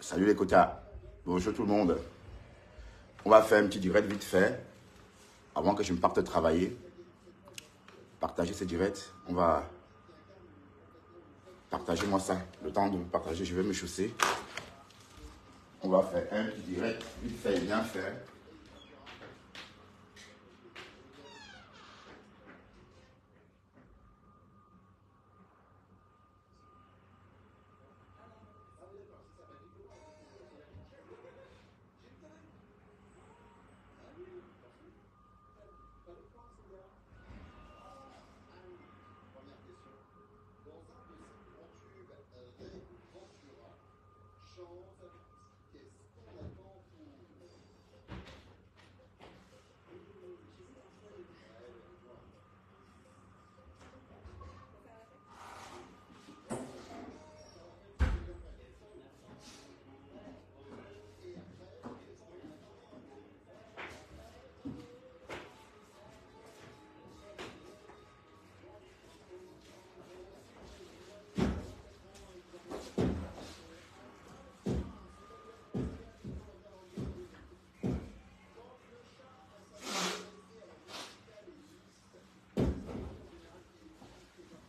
Salut les quotas. Bonjour tout le monde. On va faire un petit direct vite fait. Avant que je me parte travailler. Partager ce direct. On va partager moi ça. Le temps de vous partager, je vais me chausser. On va faire un petit direct vite fait et bien fait.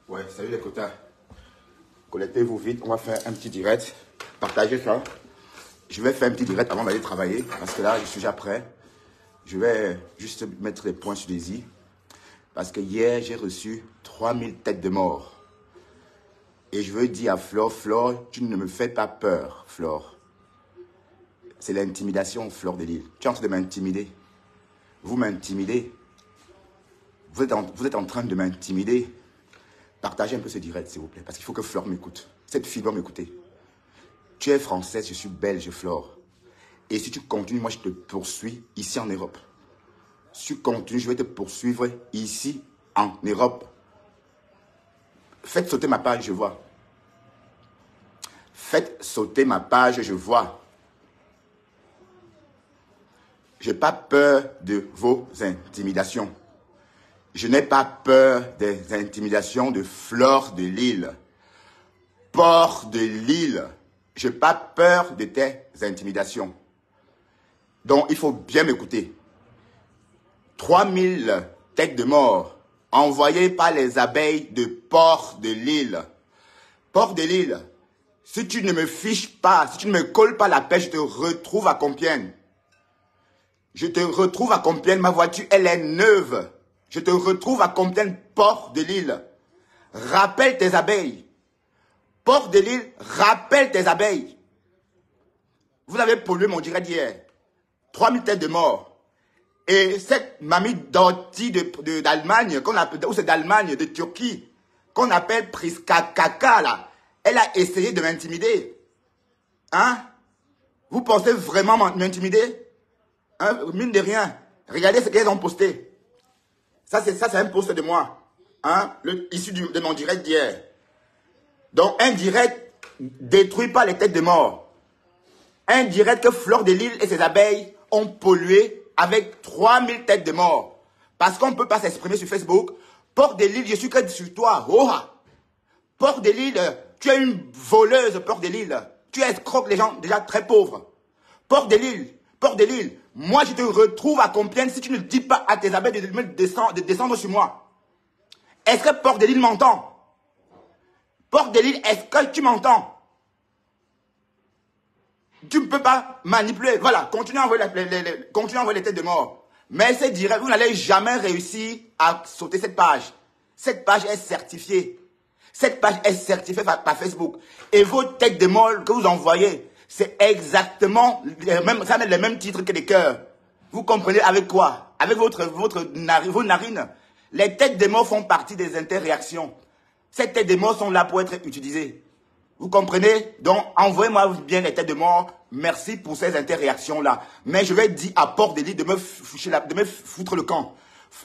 Ouais, salut les quotas. Connectez-vous vite, on va faire un petit direct. Partagez ça. Je vais faire un petit direct avant d'aller travailler parce que là, je suis déjà prêt. Je vais juste mettre les points sur les i. Parce que hier, j'ai reçu 3000 têtes de mort. Et je veux dire à Flore, Flore, tu ne me fais pas peur, Flore. C'est l'intimidation, Flore de Lille. Tu es en train de m'intimider. Vous m'intimidez. Vous êtes en train de m'intimider. Partagez un peu ce direct, s'il vous plaît, parce qu'il faut que Flore m'écoute. Cette fille doit m'écouter. Tu es française, je suis belge, Flore. Et si tu continues, moi, je te poursuis ici en Europe. Si tu continues, je vais te poursuivre ici en Europe. Faites sauter ma page, je vois. Faites sauter ma page, je vois. Je n'ai pas peur de vos intimidations. Je n'ai pas peur des intimidations de Flore de Lille. Port de Lille. Je n'ai pas peur de tes intimidations. Donc, il faut bien m'écouter. 3000 têtes de mort envoyées par les abeilles de Port de Lille. Port de Lille, si tu ne me fiches pas, si tu ne me colles pas la pêche, je te retrouve à Compiègne. Je te retrouve à Compiègne, ma voiture, elle est neuve. Je te retrouve à Compiègne, Port de Lille. Rappelle tes abeilles. Port de Lille, rappelle tes abeilles. Vous avez pollué mon direct d'hier. 3000 têtes de mort. Et cette mamie d'Orti d'Allemagne, qu'on appelle, ou c'est d'Allemagne, de Turquie, qu'on appelle Priska Kaka, là, elle a essayé de m'intimider. Hein? Vous pensez vraiment m'intimider? Hein? Mine de rien. Regardez ce qu'elles ont posté. Ça, c'est un post de moi. Hein? Issu de mon direct d'hier. Donc, un direct détruit pas les têtes de mort. Un direct que Flore de Lille et ses abeilles ont pollué avec 3000 têtes de mort. Parce qu'on ne peut pas s'exprimer sur Facebook. Port de Lille, je suis que sur toi. Oh! Port de Lille, tu es une voleuse, Port de Lille. Tu escroques les gens déjà très pauvres. Port de Lille, moi je te retrouve à Compiègne si tu ne dis pas à tes abeilles de descendre sur moi. Est-ce que Port de Lille m'entend? Port de Lille, est-ce que tu m'entends? Tu ne peux pas manipuler. Voilà, continuez à envoyer les têtes de mort. Mais c'est direct, vous n'allez jamais réussir à sauter cette page. Cette page est certifiée. Cette page est certifiée par Facebook. Et vos têtes de mort que vous envoyez, c'est exactement les mêmes titres que les cœurs. Vous comprenez avec quoi? Avec vos narines. Les têtes de mort font partie des interréactions. Ces têtes de mort sont là pour être utilisées. Vous comprenez? Donc, envoyez-moi bien les têtes de mort. Merci pour ces interréactions-là. Mais je vais dire à Port de Lille de me foutre le camp.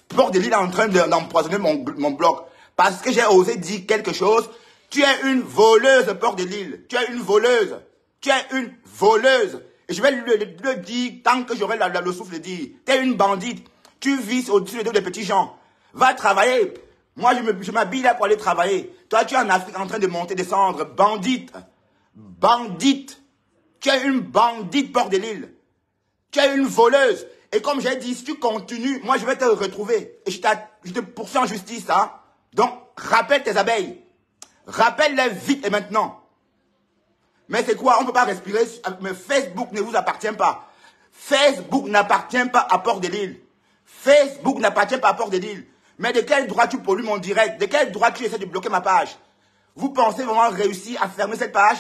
Port de Lille est en train d'empoisonner mon blog. Parce que j'ai osé dire quelque chose. Tu es une voleuse, Port de Lille. Tu es une voleuse. Tu es une voleuse. Et je vais le dire tant que j'aurai le souffle de dire. Tu es une bandite. Tu vis au-dessus des petits gens. Va travailler. Moi, je m'habille là pour aller travailler. Toi, tu es en Afrique en train de monter, descendre. Bandite. Bandite. Tu es une bandite, Port de Lille. Tu es une voleuse. Et comme j'ai dit, si tu continues, moi je vais te retrouver. Et je te poursuis en justice. Hein? Donc, rappelle tes abeilles. Rappelle-les vite et maintenant. Mais c'est quoi? On ne peut pas respirer. Mais Facebook ne vous appartient pas. Facebook n'appartient pas à Port de Lille. Facebook n'appartient pas à Port de Lille. Mais de quel droit tu pollues mon direct? De quel droit tu essaies de bloquer ma page? Vous pensez vraiment réussir à fermer cette page?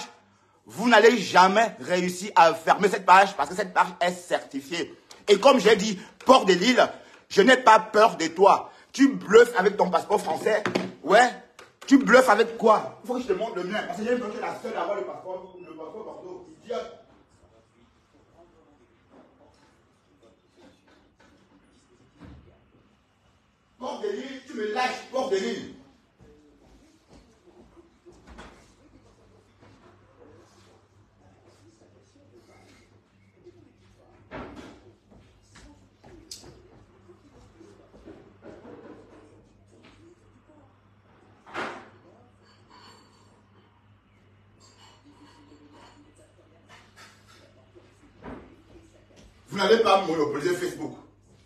Vous n'allez jamais réussir à fermer cette page parce que cette page est certifiée. Et comme j'ai dit, Port de Lille, je n'ai pas peur de toi. Tu bluffes avec ton passeport français. Ouais. Tu bluffes avec quoi? Il faut que je te montre le mien. Parce que j'ai l'impression que la seule à avoir le passeport Bordeaux. Idiote. Port de Lille, tu me lâches, Port de Lille. Vous n'allez pas monopoliser Facebook.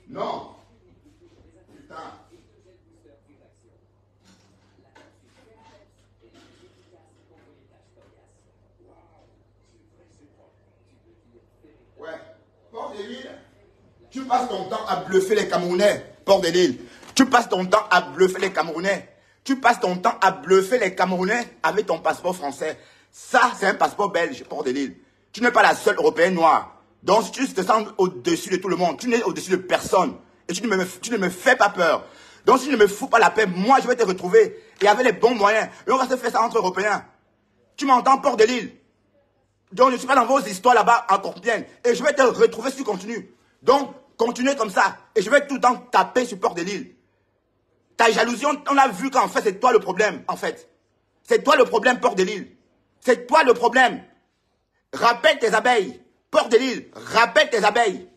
Non. Putain. Ouais. Port de Lille, tu passes ton temps à bluffer les Camerounais. Port de Lille. Tu passes ton temps à bluffer les Camerounais. Tu passes ton temps à bluffer les Camerounais avec ton passeport français. Ça, c'est un passeport belge, Port de Lille. Tu n'es pas la seule européenne noire. Donc, si tu te sens au-dessus de tout le monde, tu n'es au-dessus de personne. Et tu ne me fais pas peur. Donc, si tu ne me fous pas la paix, moi, je vais te retrouver. Et avec les bons moyens. Et on va se faire ça entre Européens. Tu m'entends, Port de Lille? Donc, je ne suis pas dans vos histoires là-bas en Compiègne. Et je vais te retrouver si tu continues. Donc, continuez comme ça. Et je vais tout le temps taper sur Port de Lille. Ta jalousie, on a vu qu'en fait, c'est toi le problème, en fait. C'est toi le problème, Port de Lille. C'est toi le problème. Rappelle tes abeilles. Port de Lille, rappelle tes abeilles.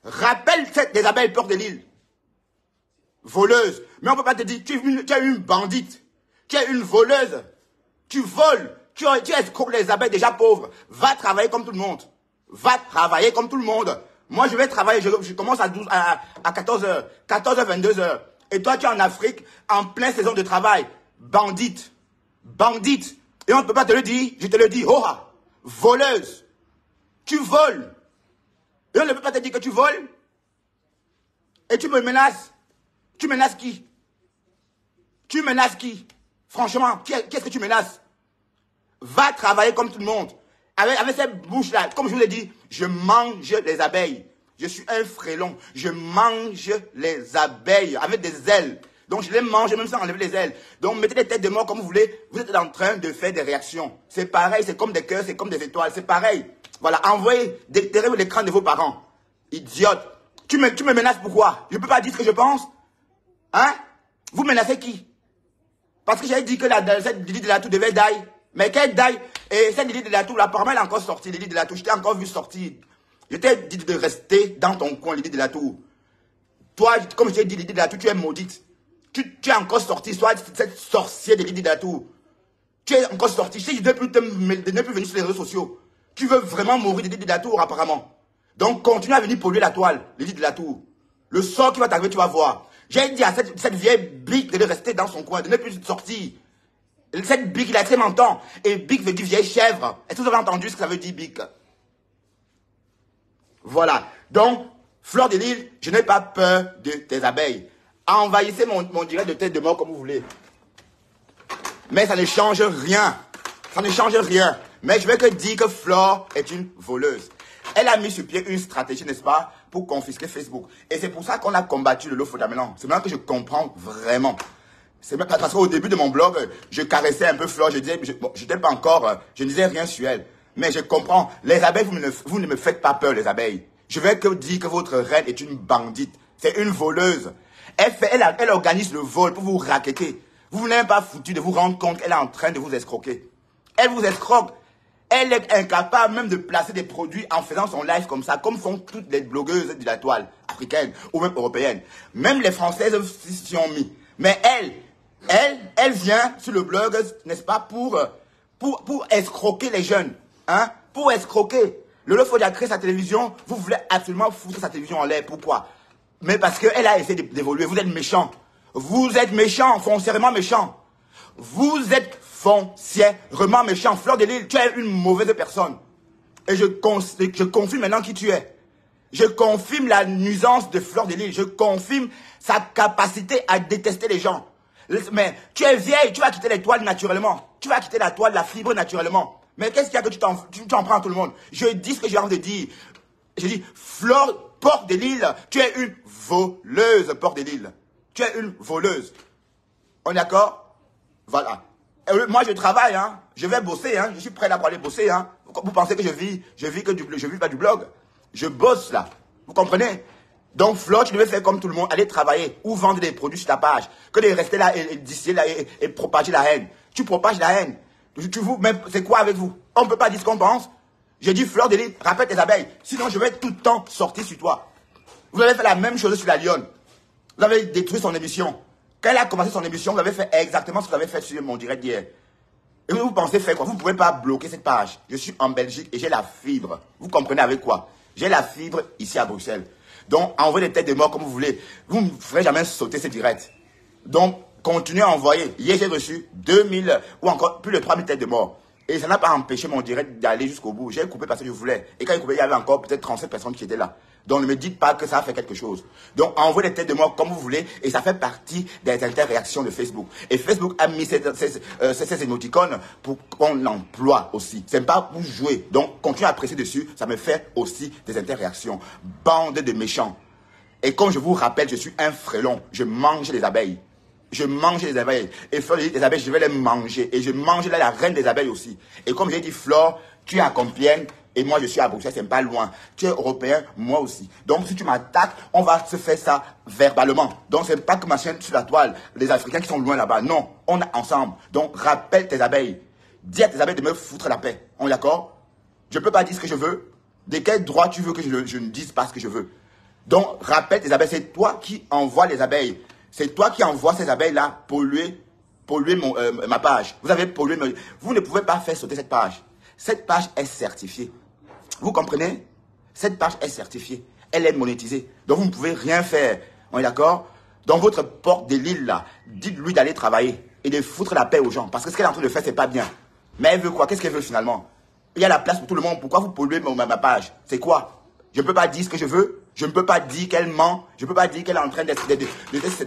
Rappelle tes abeilles, Port de Lille. Voleuse. Mais on ne peut pas te dire, tu es une bandite. Tu es une voleuse. Tu voles. Tu escroques les abeilles déjà pauvres. Va travailler comme tout le monde. Va travailler comme tout le monde. Moi, je vais travailler. Je commence à 14h. 14h, 22h. Et toi, tu es en Afrique, en pleine saison de travail. Bandite. Bandite. Et on ne peut pas te le dire. Je te le dis. Oh, voleuse. Tu voles. Et on ne peut pas te dire que tu voles. Et tu me menaces. Tu menaces qui? Tu menaces qui? Franchement, qu'est-ce que tu menaces? Va travailler comme tout le monde. Avec cette bouche-là, comme je vous l'ai dit, je mange les abeilles. Je suis un frélon. Je mange les abeilles avec des ailes. Donc je les mange même sans enlever les ailes. Donc mettez des têtes de mort comme vous voulez. Vous êtes en train de faire des réactions. C'est pareil, c'est comme des cœurs, c'est comme des étoiles. C'est pareil. Voilà, envoyez, déterrez l'écran de vos parents. Idiote. Tu me menaces pourquoi? Je ne peux pas dire ce que je pense. Hein? Vous menacez qui? Parce que j'avais dit que cette Lydie de la Tour devait die. Mais qu'elle die? Et cette Lydie de la Tour, apparemment, elle est encore sortie. Lydie de la Tour, je t'ai encore vu sortir. Je t'ai dit de rester dans ton coin, Lydie de la Tour. Toi, comme je t'ai dit, Lydie de la Tour, tu es maudite. Tu es encore sortie, soit cette sorcière de Lydie de la Tour. Tu es encore sortie. Je sais que je ne plus venir sur les réseaux sociaux. Tu veux vraiment mourir de Lydie de la Tour, apparemment. Donc, continue à venir polluer la toile, Lydie de la Tour. Le sort qui va t'arriver, tu vas voir. J'ai dit à cette vieille bique de rester dans son coin, de ne plus sortir. Cette bique, il a très longtemps. Et bique veut dire vieille chèvre. Est-ce que vous avez entendu ce que ça veut dire, bique? Voilà. Donc, Fleur de Lille, je n'ai pas peur de tes abeilles. Envahissez mon direct de tête de mort comme vous voulez. Mais ça ne change rien. Ça ne change rien. Mais je vais que dire que Flore est une voleuse. Elle a mis sur pied une stratégie, n'est-ce pas, pour confisquer Facebook. Et c'est pour ça qu'on a combattu le lot Fodamélan. C'est maintenant que je comprends vraiment. C'est parce qu'au début de mon blog, je caressais un peu Flore. Je disais, je n'étais pas encore, je ne disais rien sur elle. Mais je comprends. Les abeilles, vous ne me faites pas peur, les abeilles. Je vais que dire que votre reine est une bandite. C'est une voleuse. Elle organise le vol pour vous racketter. Vous n'êtes pas foutu de vous rendre compte qu'elle est en train de vous escroquer. Elle vous escroque. Elle est incapable même de placer des produits en faisant son live comme ça, comme font toutes les blogueuses de la toile africaine ou même européenne. Même les Françaises s'y ont mis. Mais elle vient sur le blog, n'est-ce pas, pour pour escroquer les jeunes. Hein? Pour escroquer. Lolo Fodé a créé sa télévision, vous voulez absolument foutre sa télévision en l'air. Pourquoi? Mais parce qu'elle a essayé d'évoluer. Vous êtes méchants. Vous êtes méchants, foncièrement méchants. Vous êtes foncièrement méchants. Fleur de Lille, tu es une mauvaise personne. Et je confirme maintenant qui tu es. Je confirme la nuisance de Fleur de Lille. Je confirme sa capacité à détester les gens. Mais tu es vieille, tu vas quitter les toiles naturellement. Tu vas quitter la toile, la fibre naturellement. Mais qu'est-ce qu'il y a que tu t'en prends à tout le monde? Je dis ce que j'ai envie de dire. Je dis, Fleur, Porte de Lille, tu es une voleuse, Porte de Lille. Tu es une voleuse. On est d'accord? Voilà. Moi, je travaille, hein. Je vais bosser, hein. Je suis prêt là pour aller bosser, hein. Vous pensez que je vis pas du blog. Je bosse là. Vous comprenez? Donc, Flo, tu devais faire comme tout le monde, aller travailler ou vendre des produits sur ta page. Que de rester là et d'ici là et propager la haine. Tu propages la haine. C'est quoi avec vous? On ne peut pas dire ce qu'on pense. J'ai dit, Fleur de Lille, rappelle tes abeilles. Sinon, je vais tout le temps sortir sur toi. Vous avez fait la même chose sur la Lionne. Vous avez détruit son émission. Quand elle a commencé son émission, vous avez fait exactement ce que vous avez fait sur mon direct d'hier. Et vous pensez faire quoi? Vous ne pouvez pas bloquer cette page. Je suis en Belgique et j'ai la fibre. Vous comprenez avec quoi? J'ai la fibre ici à Bruxelles. Donc, envoyez des têtes de mort comme vous voulez. Vous ne ferez jamais sauter ces directs. Donc, continuez à envoyer. Hier, j'ai reçu 2000 ou encore plus de 3000 têtes de mort. Et ça n'a pas empêché mon direct d'aller jusqu'au bout. J'ai coupé parce que je voulais. Et quand j'ai coupé, il y avait encore peut-être 37 personnes qui étaient là. Donc, ne me dites pas que ça a fait quelque chose. Donc, envoyez des têtes de mort comme vous voulez. Et ça fait partie des interréactions de Facebook. Et Facebook a mis ces émoticônes pour qu'on l'emploie aussi. C'est pas pour jouer. Donc, continuez à presser dessus. Ça me fait aussi des interréactions. Bande de méchants. Et comme je vous rappelle, je suis un frélon. Je mange les abeilles. Je mange les abeilles. Et Flore, les abeilles, je vais les manger. Et je mange là la reine des abeilles aussi. Et comme j'ai dit, Flore, tu es à Compiègne. Et moi, je suis à Bruxelles, c'est pas loin. Tu es européen, moi aussi. Donc, si tu m'attaques, on va se faire ça verbalement. Donc, c'est pas que ma chaîne sur la toile, les Africains qui sont loin là-bas. Non, on est ensemble. Donc, rappelle tes abeilles. Dis à tes abeilles de me foutre la paix. On est d'accord? Je peux pas dire ce que je veux. De quel droit tu veux que je ne dise pas ce que je veux? Donc, rappelle tes abeilles. C'est toi qui envoies les abeilles. C'est toi qui envoies ces abeilles-là polluer ma page. Vous avez pollué. Vous ne pouvez pas faire sauter cette page. Cette page est certifiée. Vous comprenez? Cette page est certifiée. Elle est monétisée. Donc, vous ne pouvez rien faire. On est d'accord? Dans votre Porte de Lille, là, dites-lui d'aller travailler et de foutre la paix aux gens. Parce que ce qu'elle est en train de faire, c'est pas bien. Mais elle veut quoi? Qu'est-ce qu'elle veut finalement? Il y a la place pour tout le monde. Pourquoi vous polluez ma page? C'est quoi? Je ne peux pas dire ce que je veux. Je ne peux pas dire qu'elle ment. Je ne peux pas dire qu'elle est en train de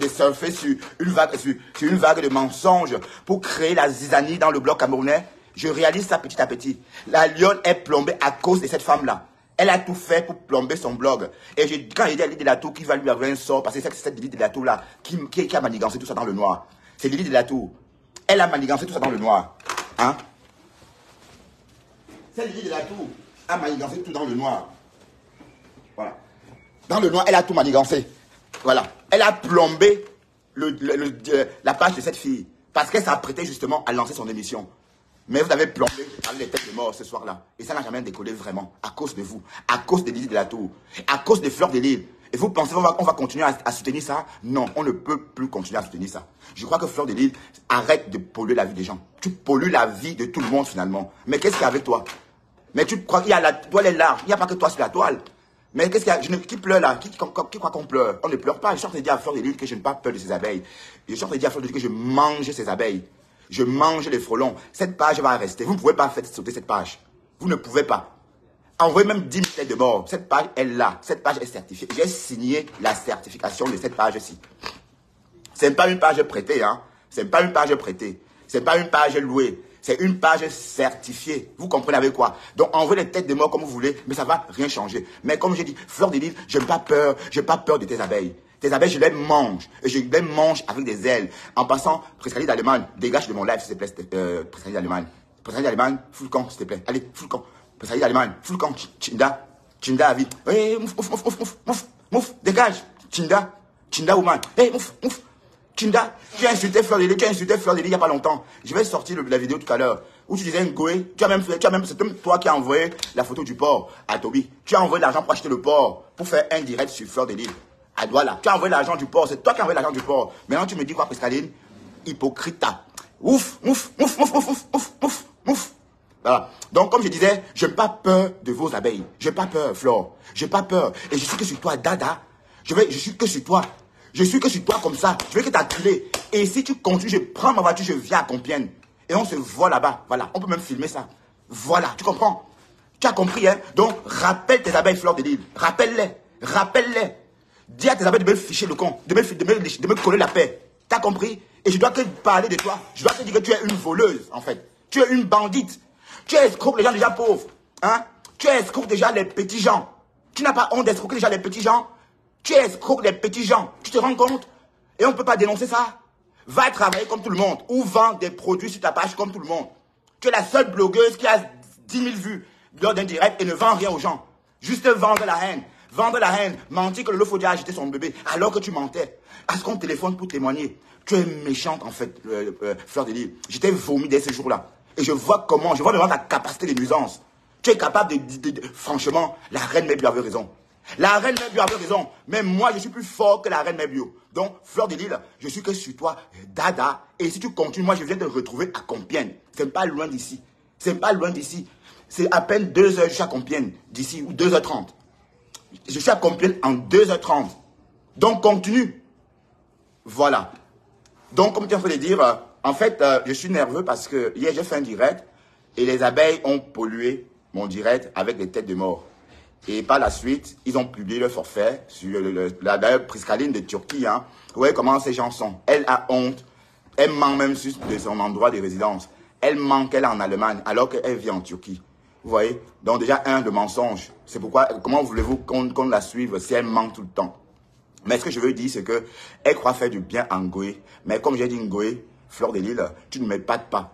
surfer sur une vague de mensonges pour créer la zizanie dans le bloc camerounais. Je réalise ça petit à petit. La Lionne est plombée à cause de cette femme-là. Elle a tout fait pour plomber son blog. Et quand j'ai dit à Lydie Delatour qui va lui avoir un sort, parce que c'est cette Lydie Delatour-là qui a manigancé tout ça dans le noir. C'est Lydie Delatour. Elle a manigancé tout ça dans le noir. Hein? C'est Lydie Delatour a manigancé tout dans le noir. Voilà. Dans le noir, elle a tout manigancé. Voilà. Elle a plombé la page de cette fille. Parce qu'elle s'apprêtait justement à lancer son émission. Mais vous avez plombé les têtes de mort ce soir-là. Et ça n'a jamais décollé vraiment. À cause de vous. À cause de Lydie Delatour. À cause des Fleurs de Lille. Et vous pensez qu'on va continuer à soutenir ça? Non, on ne peut plus continuer à soutenir ça. Je crois que Fleur de Lille arrête de polluer la vie des gens. Tu pollues la vie de tout le monde finalement. Mais qu'est-ce qu'il y a avec toi? Mais tu crois qu'il y a la toile est là. Il n'y a pas que toi sur la toile. Mais qu'est-ce qu'il y a? Qui pleure là? Qui croit qu'on pleure? On ne pleure pas. Je suis en train de dire à Fleur de Lille que je n'ai pas peur de ces abeilles. Je suis en train de dire à Fleur de Lille que je mange ces abeilles. Je mange les frelons. Cette page va rester. Vous ne pouvez pas faire sauter cette page. Vous ne pouvez pas. Envoyez même 10 000 têtes de mort. Cette page est là. Cette page est certifiée. J'ai signé la certification de cette page-ci. Ce n'est pas une page prêtée. Hein? Ce n'est pas une page prêtée. Ce n'est pas une page louée. C'est une page certifiée. Vous comprenez avec quoi? Donc, envoyez les têtes de mort comme vous voulez, mais ça ne va rien changer. Mais comme j'ai dit, Fleur de Lille, je n'ai pas peur. Je n'ai pas peur de tes abeilles. Tes abeilles, je les mange. Et je les mange avec des ailes. En passant, Prescaline d'Allemagne, dégage de mon live, s'il te plaît, Prescaline d'Allemagne. Prescaline d'Allemagne, full camp, s'il te plaît. Allez, full camp. Prescaline d'Allemagne, full camp. Chinda, à vie. Hey, mouf, dégage. Chinda, woman. Hey, mouf. Chinda, tu as insulté Fleur de Lille, il n'y a pas longtemps. Je vais sortir la vidéo tout à l'heure. Où tu disais Ngoé, c'est même toi qui as envoyé la photo du porc à Toby. Tu as envoyé l'argent pour acheter le porc, pour faire un direct sur Fleur de Lille. À Douala. Tu as envoyé l'argent du porc, c'est toi qui as envoyé l'argent du porc. Maintenant tu me dis quoi, Prescaline? Hypocrite. Ouf. Voilà. Donc, comme je disais, je n'ai pas peur de vos abeilles. Je n'ai pas peur, Flore. Je n'ai pas peur. Et je suis que sur toi, Dada. Je suis que sur toi. Je suis que sur toi comme ça. Je veux que ta clé. Et si tu continues, je prends ma voiture, je viens à Compiègne. Et on se voit là-bas. Voilà. On peut même filmer ça. Voilà. Tu comprends? Tu as compris, hein? Donc, rappelle tes abeilles, Fleur de Lille. Rappelle-les. Rappelle-les. Dis à tes abeilles de me ficher le con. De me coller la paix. Tu as compris? Et je dois te parler de toi. Je dois te dire que tu es une voleuse, en fait. Tu es une bandite. Tu escroques les gens déjà pauvres. Hein? Tu escroques déjà les petits gens. Tu n'as pas honte d'escroquer déjà les petits gens? Tu escroques les petits gens. Tu te rends compte? Et on ne peut pas dénoncer ça. Va travailler comme tout le monde. Ou vends des produits sur ta page comme tout le monde. Tu es la seule blogueuse qui a 10 000 vues lors d'un direct et ne vend rien aux gens. Juste vendre la haine. Vendre la haine. Mentir que le Lofodi a agité son bébé alors que tu mentais. Est-ce qu'on téléphone pour témoigner? Tu es méchante en fait, Fleur de Lille. J'étais vomi dès ce jour-là. Et je vois vraiment ta capacité de nuisance. Tu es capable franchement, la reine Mebio avait raison. La reine Mebio avait raison. Mais moi, je suis plus fort que la reine Mebio. Donc, Fleur de Lille, je suis que sur toi, Dada. Et si tu continues, moi, je viens te retrouver à Compiègne. C'est pas loin d'ici. C'est pas loin d'ici. C'est à peine 2 heures, je suis à Compiègne d'ici, ou 2h30. Je suis à Compiègne en 2h30. Donc, continue. Voilà. Donc, comme tu as fait de dire, en fait, je suis nerveux parce que hier, j'ai fait un direct et les abeilles ont pollué mon direct avec des têtes de mort. Et par la suite, ils ont publié le forfait sur la Priscaline de Turquie. Hein. Vous voyez comment ces gens sont. Elle a honte. Elle ment même de son endroit de résidence. Elle ment qu'elle est en Allemagne alors qu'elle vit en Turquie. Vous voyez? Donc déjà, le mensonge. C'est pourquoi, comment voulez-vous qu'on la suive si elle ment tout le temps? Mais ce que je veux dire, c'est que elle croit faire du bien en Ngoé. Mais comme j'ai dit Ngoé, Fleur de Lille, tu ne m'épates pas.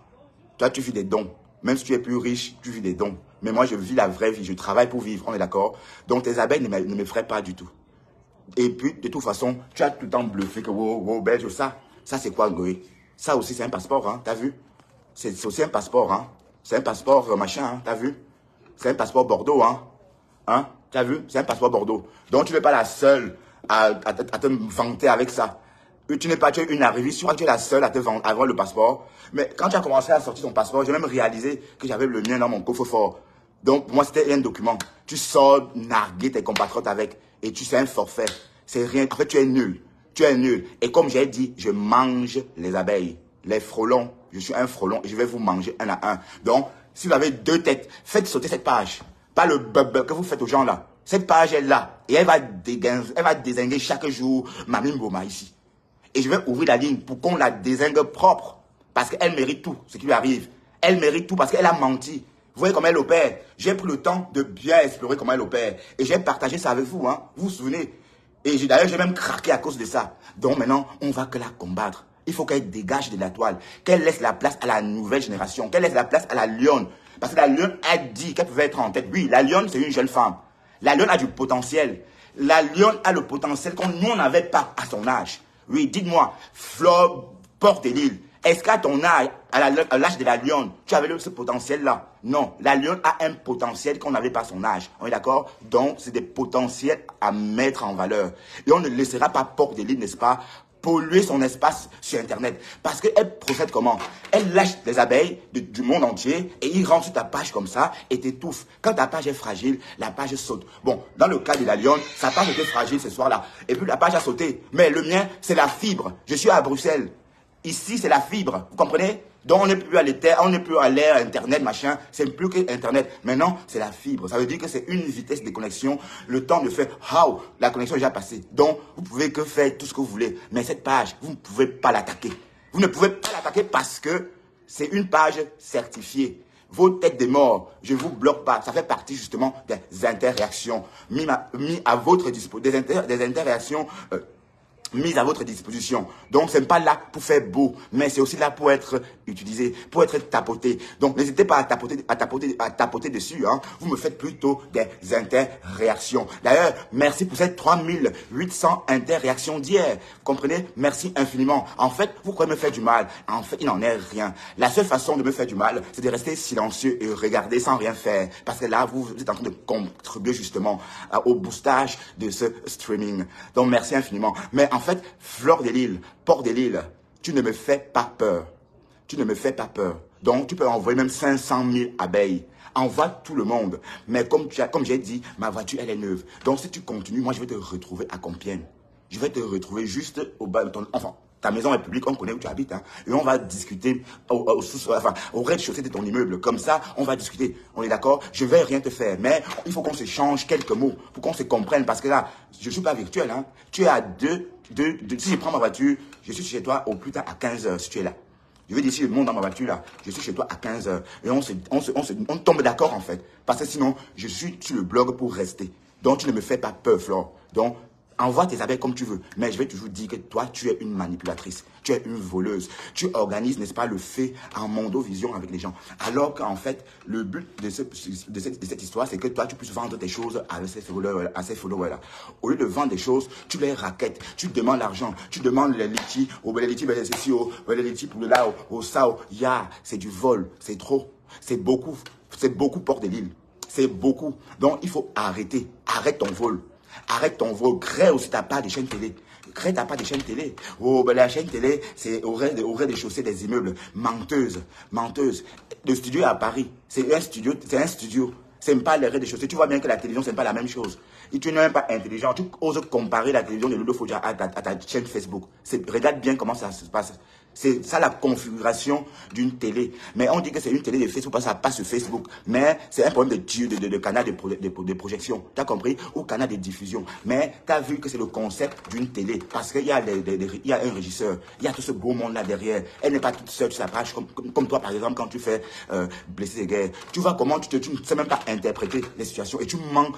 Toi, tu vis des dons. Même si tu es plus riche, tu vis des dons. Mais moi, je vis la vraie vie. Je travaille pour vivre. On est d'accord? Donc, tes abeilles ne m'effraient pas du tout. Et puis, de toute façon, tu as tout le temps bluffé que wow, belge, ça c'est quoi, Ngoé? Ça aussi, c'est un passeport, hein? T'as vu? C'est aussi un passeport, hein? C'est un passeport machin, hein? T'as vu? C'est un passeport Bordeaux, hein? Hein? T'as vu? C'est un passeport Bordeaux. Donc, tu n'es pas la seule à te vanter avec ça. Tu n'es pas une arrivée, tu es la seule à te vendre, à avoir le passeport. Mais quand tu as commencé à sortir ton passeport, j'ai même réalisé que j'avais le mien dans mon coffre-fort. Donc, pour moi, c'était un document. Tu sors narguer tes compatriotes avec et tu sais un forfait. C'est rien. En fait, tu es nul. Tu es nul. Et comme j'ai dit, je mange les abeilles. Les frelons. Je suis un frelon et je vais vous manger un à un. Donc, si vous avez 2 têtes, faites sauter cette page. Pas le bub que vous faites aux gens là. Cette page est là. Et elle va désinguer chaque jour Mamie Mboma ici. Et je vais ouvrir la ligne pour qu'on la désingue propre. Parce qu'elle mérite tout, ce qui lui arrive. Elle mérite tout parce qu'elle a menti. Vous voyez comment elle opère. J'ai pris le temps de bien explorer comment elle opère. Et j'ai partagé ça avec vous, hein. Vous vous souvenez. Et d'ailleurs, j'ai même craqué à cause de ça. Donc maintenant, on va que la combattre. Il faut qu'elle dégage de la toile. Qu'elle laisse la place à la nouvelle génération. Qu'elle laisse la place à la lionne. Parce que la lionne a dit qu'elle pouvait être en tête. Oui, la lionne, c'est une jeune femme. La lionne a du potentiel. La lionne a le potentiel qu'on nous n'avait pas à son âge. Oui, dites-moi, Flore Porte de Lille, est-ce qu'à ton âge, à l'âge de la lionne, tu avais ce potentiel-là? Non, la lionne a un potentiel qu'on n'avait pas à son âge. On est d'accord? Donc, c'est des potentiels à mettre en valeur. Et on ne laissera pas Porte de Lille, n'est-ce pas, polluer son espace sur Internet. Parce qu'elle procède comment? Elle lâche les abeilles du monde entier et il rentre sur ta page comme ça et t'étouffe. Quand ta page est fragile, la page saute. Bon, dans le cas de la lionne, sa page était fragile ce soir-là. Et puis la page a sauté. Mais le mien, c'est la fibre. Je suis à Bruxelles. Ici, c'est la fibre. Vous comprenez? Donc, on n'est plus à l'éther, on n'est plus à l'ère Internet, machin. C'est plus que Internet. Maintenant, c'est la fibre. Ça veut dire que c'est une vitesse de connexion. Le temps de faire, how, la connexion est déjà passée. Donc, vous pouvez que faire tout ce que vous voulez. Mais cette page, vous ne pouvez pas l'attaquer. Vous ne pouvez pas l'attaquer parce que c'est une page certifiée. Vos têtes de mort, je ne vous bloque pas. Ça fait partie justement des interréactions mis à votre disposition, des interréactions mise à votre disposition. Donc, ce n'est pas là pour faire beau, mais c'est aussi là pour être utilisé, pour être tapoté. Donc, n'hésitez pas à tapoter dessus. Hein. Vous me faites plutôt des interréactions. D'ailleurs, merci pour ces 3800 interréactions d'hier. Vous comprenez? Merci infiniment. En fait, vous croyez me faire du mal. En fait, il n'en est rien. La seule façon de me faire du mal, c'est de rester silencieux et regarder sans rien faire. Parce que là, vous êtes en train de contribuer justement au boostage de ce streaming. Donc, merci infiniment. Mais en fait, Fleur de Lille, Port de Lille, tu ne me fais pas peur. Tu ne me fais pas peur. Donc, tu peux envoyer même 500 000 abeilles. Envoie tout le monde. Mais comme j'ai dit, ma voiture, elle est neuve. Donc, si tu continues, moi, je vais te retrouver à Compiègne. Je vais te retrouver juste au bas de ton... Enfin, ta maison est publique, on connaît où tu habites. Hein, et on va discuter au rez-de-chaussée de ton immeuble. Comme ça, on va discuter. On est d'accord? Je vais rien te faire. Mais il faut qu'on s'échange quelques mots pour qu'on se comprenne. Parce que là, je ne suis pas virtuel. Hein. Tu es à si je prends ma voiture, je suis chez toi au plus tard à 15 h si tu es là. Je veux dire, si je monte dans ma voiture là, je suis chez toi à 15 h. Et on tombe d'accord en fait. Parce que sinon, je suis sur le blog pour rester. Donc, tu ne me fais pas peur, Flore. Donc, envoie tes abeilles comme tu veux. Mais je vais toujours dire que toi, tu es une manipulatrice. Tu es une voleuse. Tu organises, n'est-ce pas, le fait en mondovision avec les gens. Alors qu'en fait, le but de cette histoire, c'est que toi, tu puisses vendre tes choses à ces followers-là. Au lieu de vendre des choses, tu les raquettes. Tu demandes l'argent. Tu demandes les litis. Les litis, les litis pour le là, au sao. C'est du vol. C'est trop. C'est beaucoup. C'est beaucoup Port de l'Île. C'est beaucoup. Donc, il faut arrêter. Arrête ton vol. Arrête ton vol, crée aussi ta part de chaîne télé. Crée ta part de chaîne télé. Oh, ben la chaîne télé, c'est au rez-de-chaussée des immeubles. Menteuse, menteuse. Le studio est à Paris. C'est un studio. C'est pas le rez-de-chaussée. Tu vois bien que la télévision, c'est pas la même chose. Et tu n'es même pas intelligent. Tu oses comparer la télévision de Ludo Fodja à ta chaîne Facebook. Regarde bien comment ça se passe. C'est ça la configuration d'une télé. Mais on dit que c'est une télé de Facebook parce que ça passe sur Facebook. Mais c'est un problème de canal de projection. Tu as compris? Ou canal de diffusion. Mais tu as vu que c'est le concept d'une télé. Parce qu'il y a un régisseur. Il y a tout ce beau monde là derrière. Elle n'est pas toute seule sur sa page. Comme toi, par exemple, quand tu fais Blessé de guerre. Tu vois comment tu ne sais même pas interpréter les situations. Et tu manques,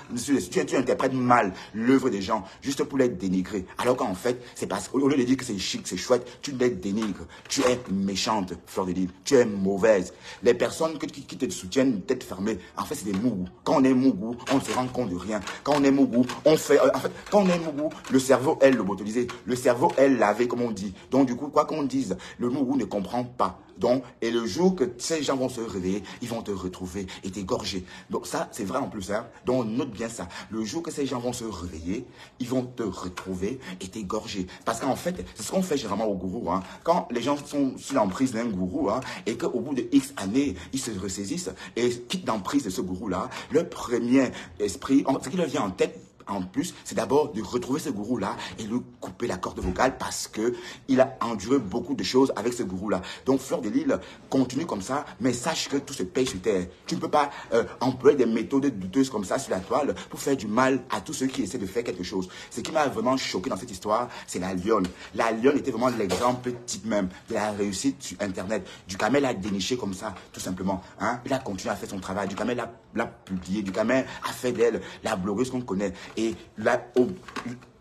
tu interprètes mal l'œuvre des gens juste pour les dénigrer. Alors qu'en fait, c'est parce qu'au lieu de dire que c'est chic, c'est chouette, tu les dénigres. Tu es méchante, Fleur de Lille. Tu es mauvaise. Les personnes qui te soutiennent tête fermée, en fait, c'est des mougous. Quand on est mougou, on ne se rend compte de rien. Quand on est mougou, on fait... en fait, quand on est mougou, le cerveau est lobotomisé. Le cerveau est lavé, comme on dit. Donc, du coup, quoi qu'on dise, le mougou ne comprend pas. Donc, et le jour que ces gens vont se réveiller, ils vont te retrouver et t'égorger. Donc ça, c'est vrai en plus. Hein. Donc, note bien ça. Le jour que ces gens vont se réveiller, ils vont te retrouver et t'égorger. Parce qu'en fait, c'est ce qu'on fait généralement au gourou. Hein. Quand les gens sont sous l'emprise d'un gourou, hein, et qu'au bout de X années, ils se ressaisissent et quittent l'emprise de ce gourou-là, le premier esprit, ce qui leur vient en tête, en plus, c'est d'abord de retrouver ce gourou-là et lui couper la corde vocale parce qu'il a enduré beaucoup de choses avec ce gourou-là. Donc, Fleur de Lille, continue comme ça, mais sache que tout se paye sur terre. Tu ne peux pas employer des méthodes douteuses comme ça sur la toile pour faire du mal à tous ceux qui essaient de faire quelque chose. Ce qui m'a vraiment choqué dans cette histoire, c'est la lionne. La lionne était vraiment l'exemple type même de la réussite sur Internet. Ducamel a déniché comme ça, tout simplement. Hein? Il a continué à faire son travail. Ducamel l'a publié. Ducamel a fait d'elle la blogueuse qu'on connaît. Et là,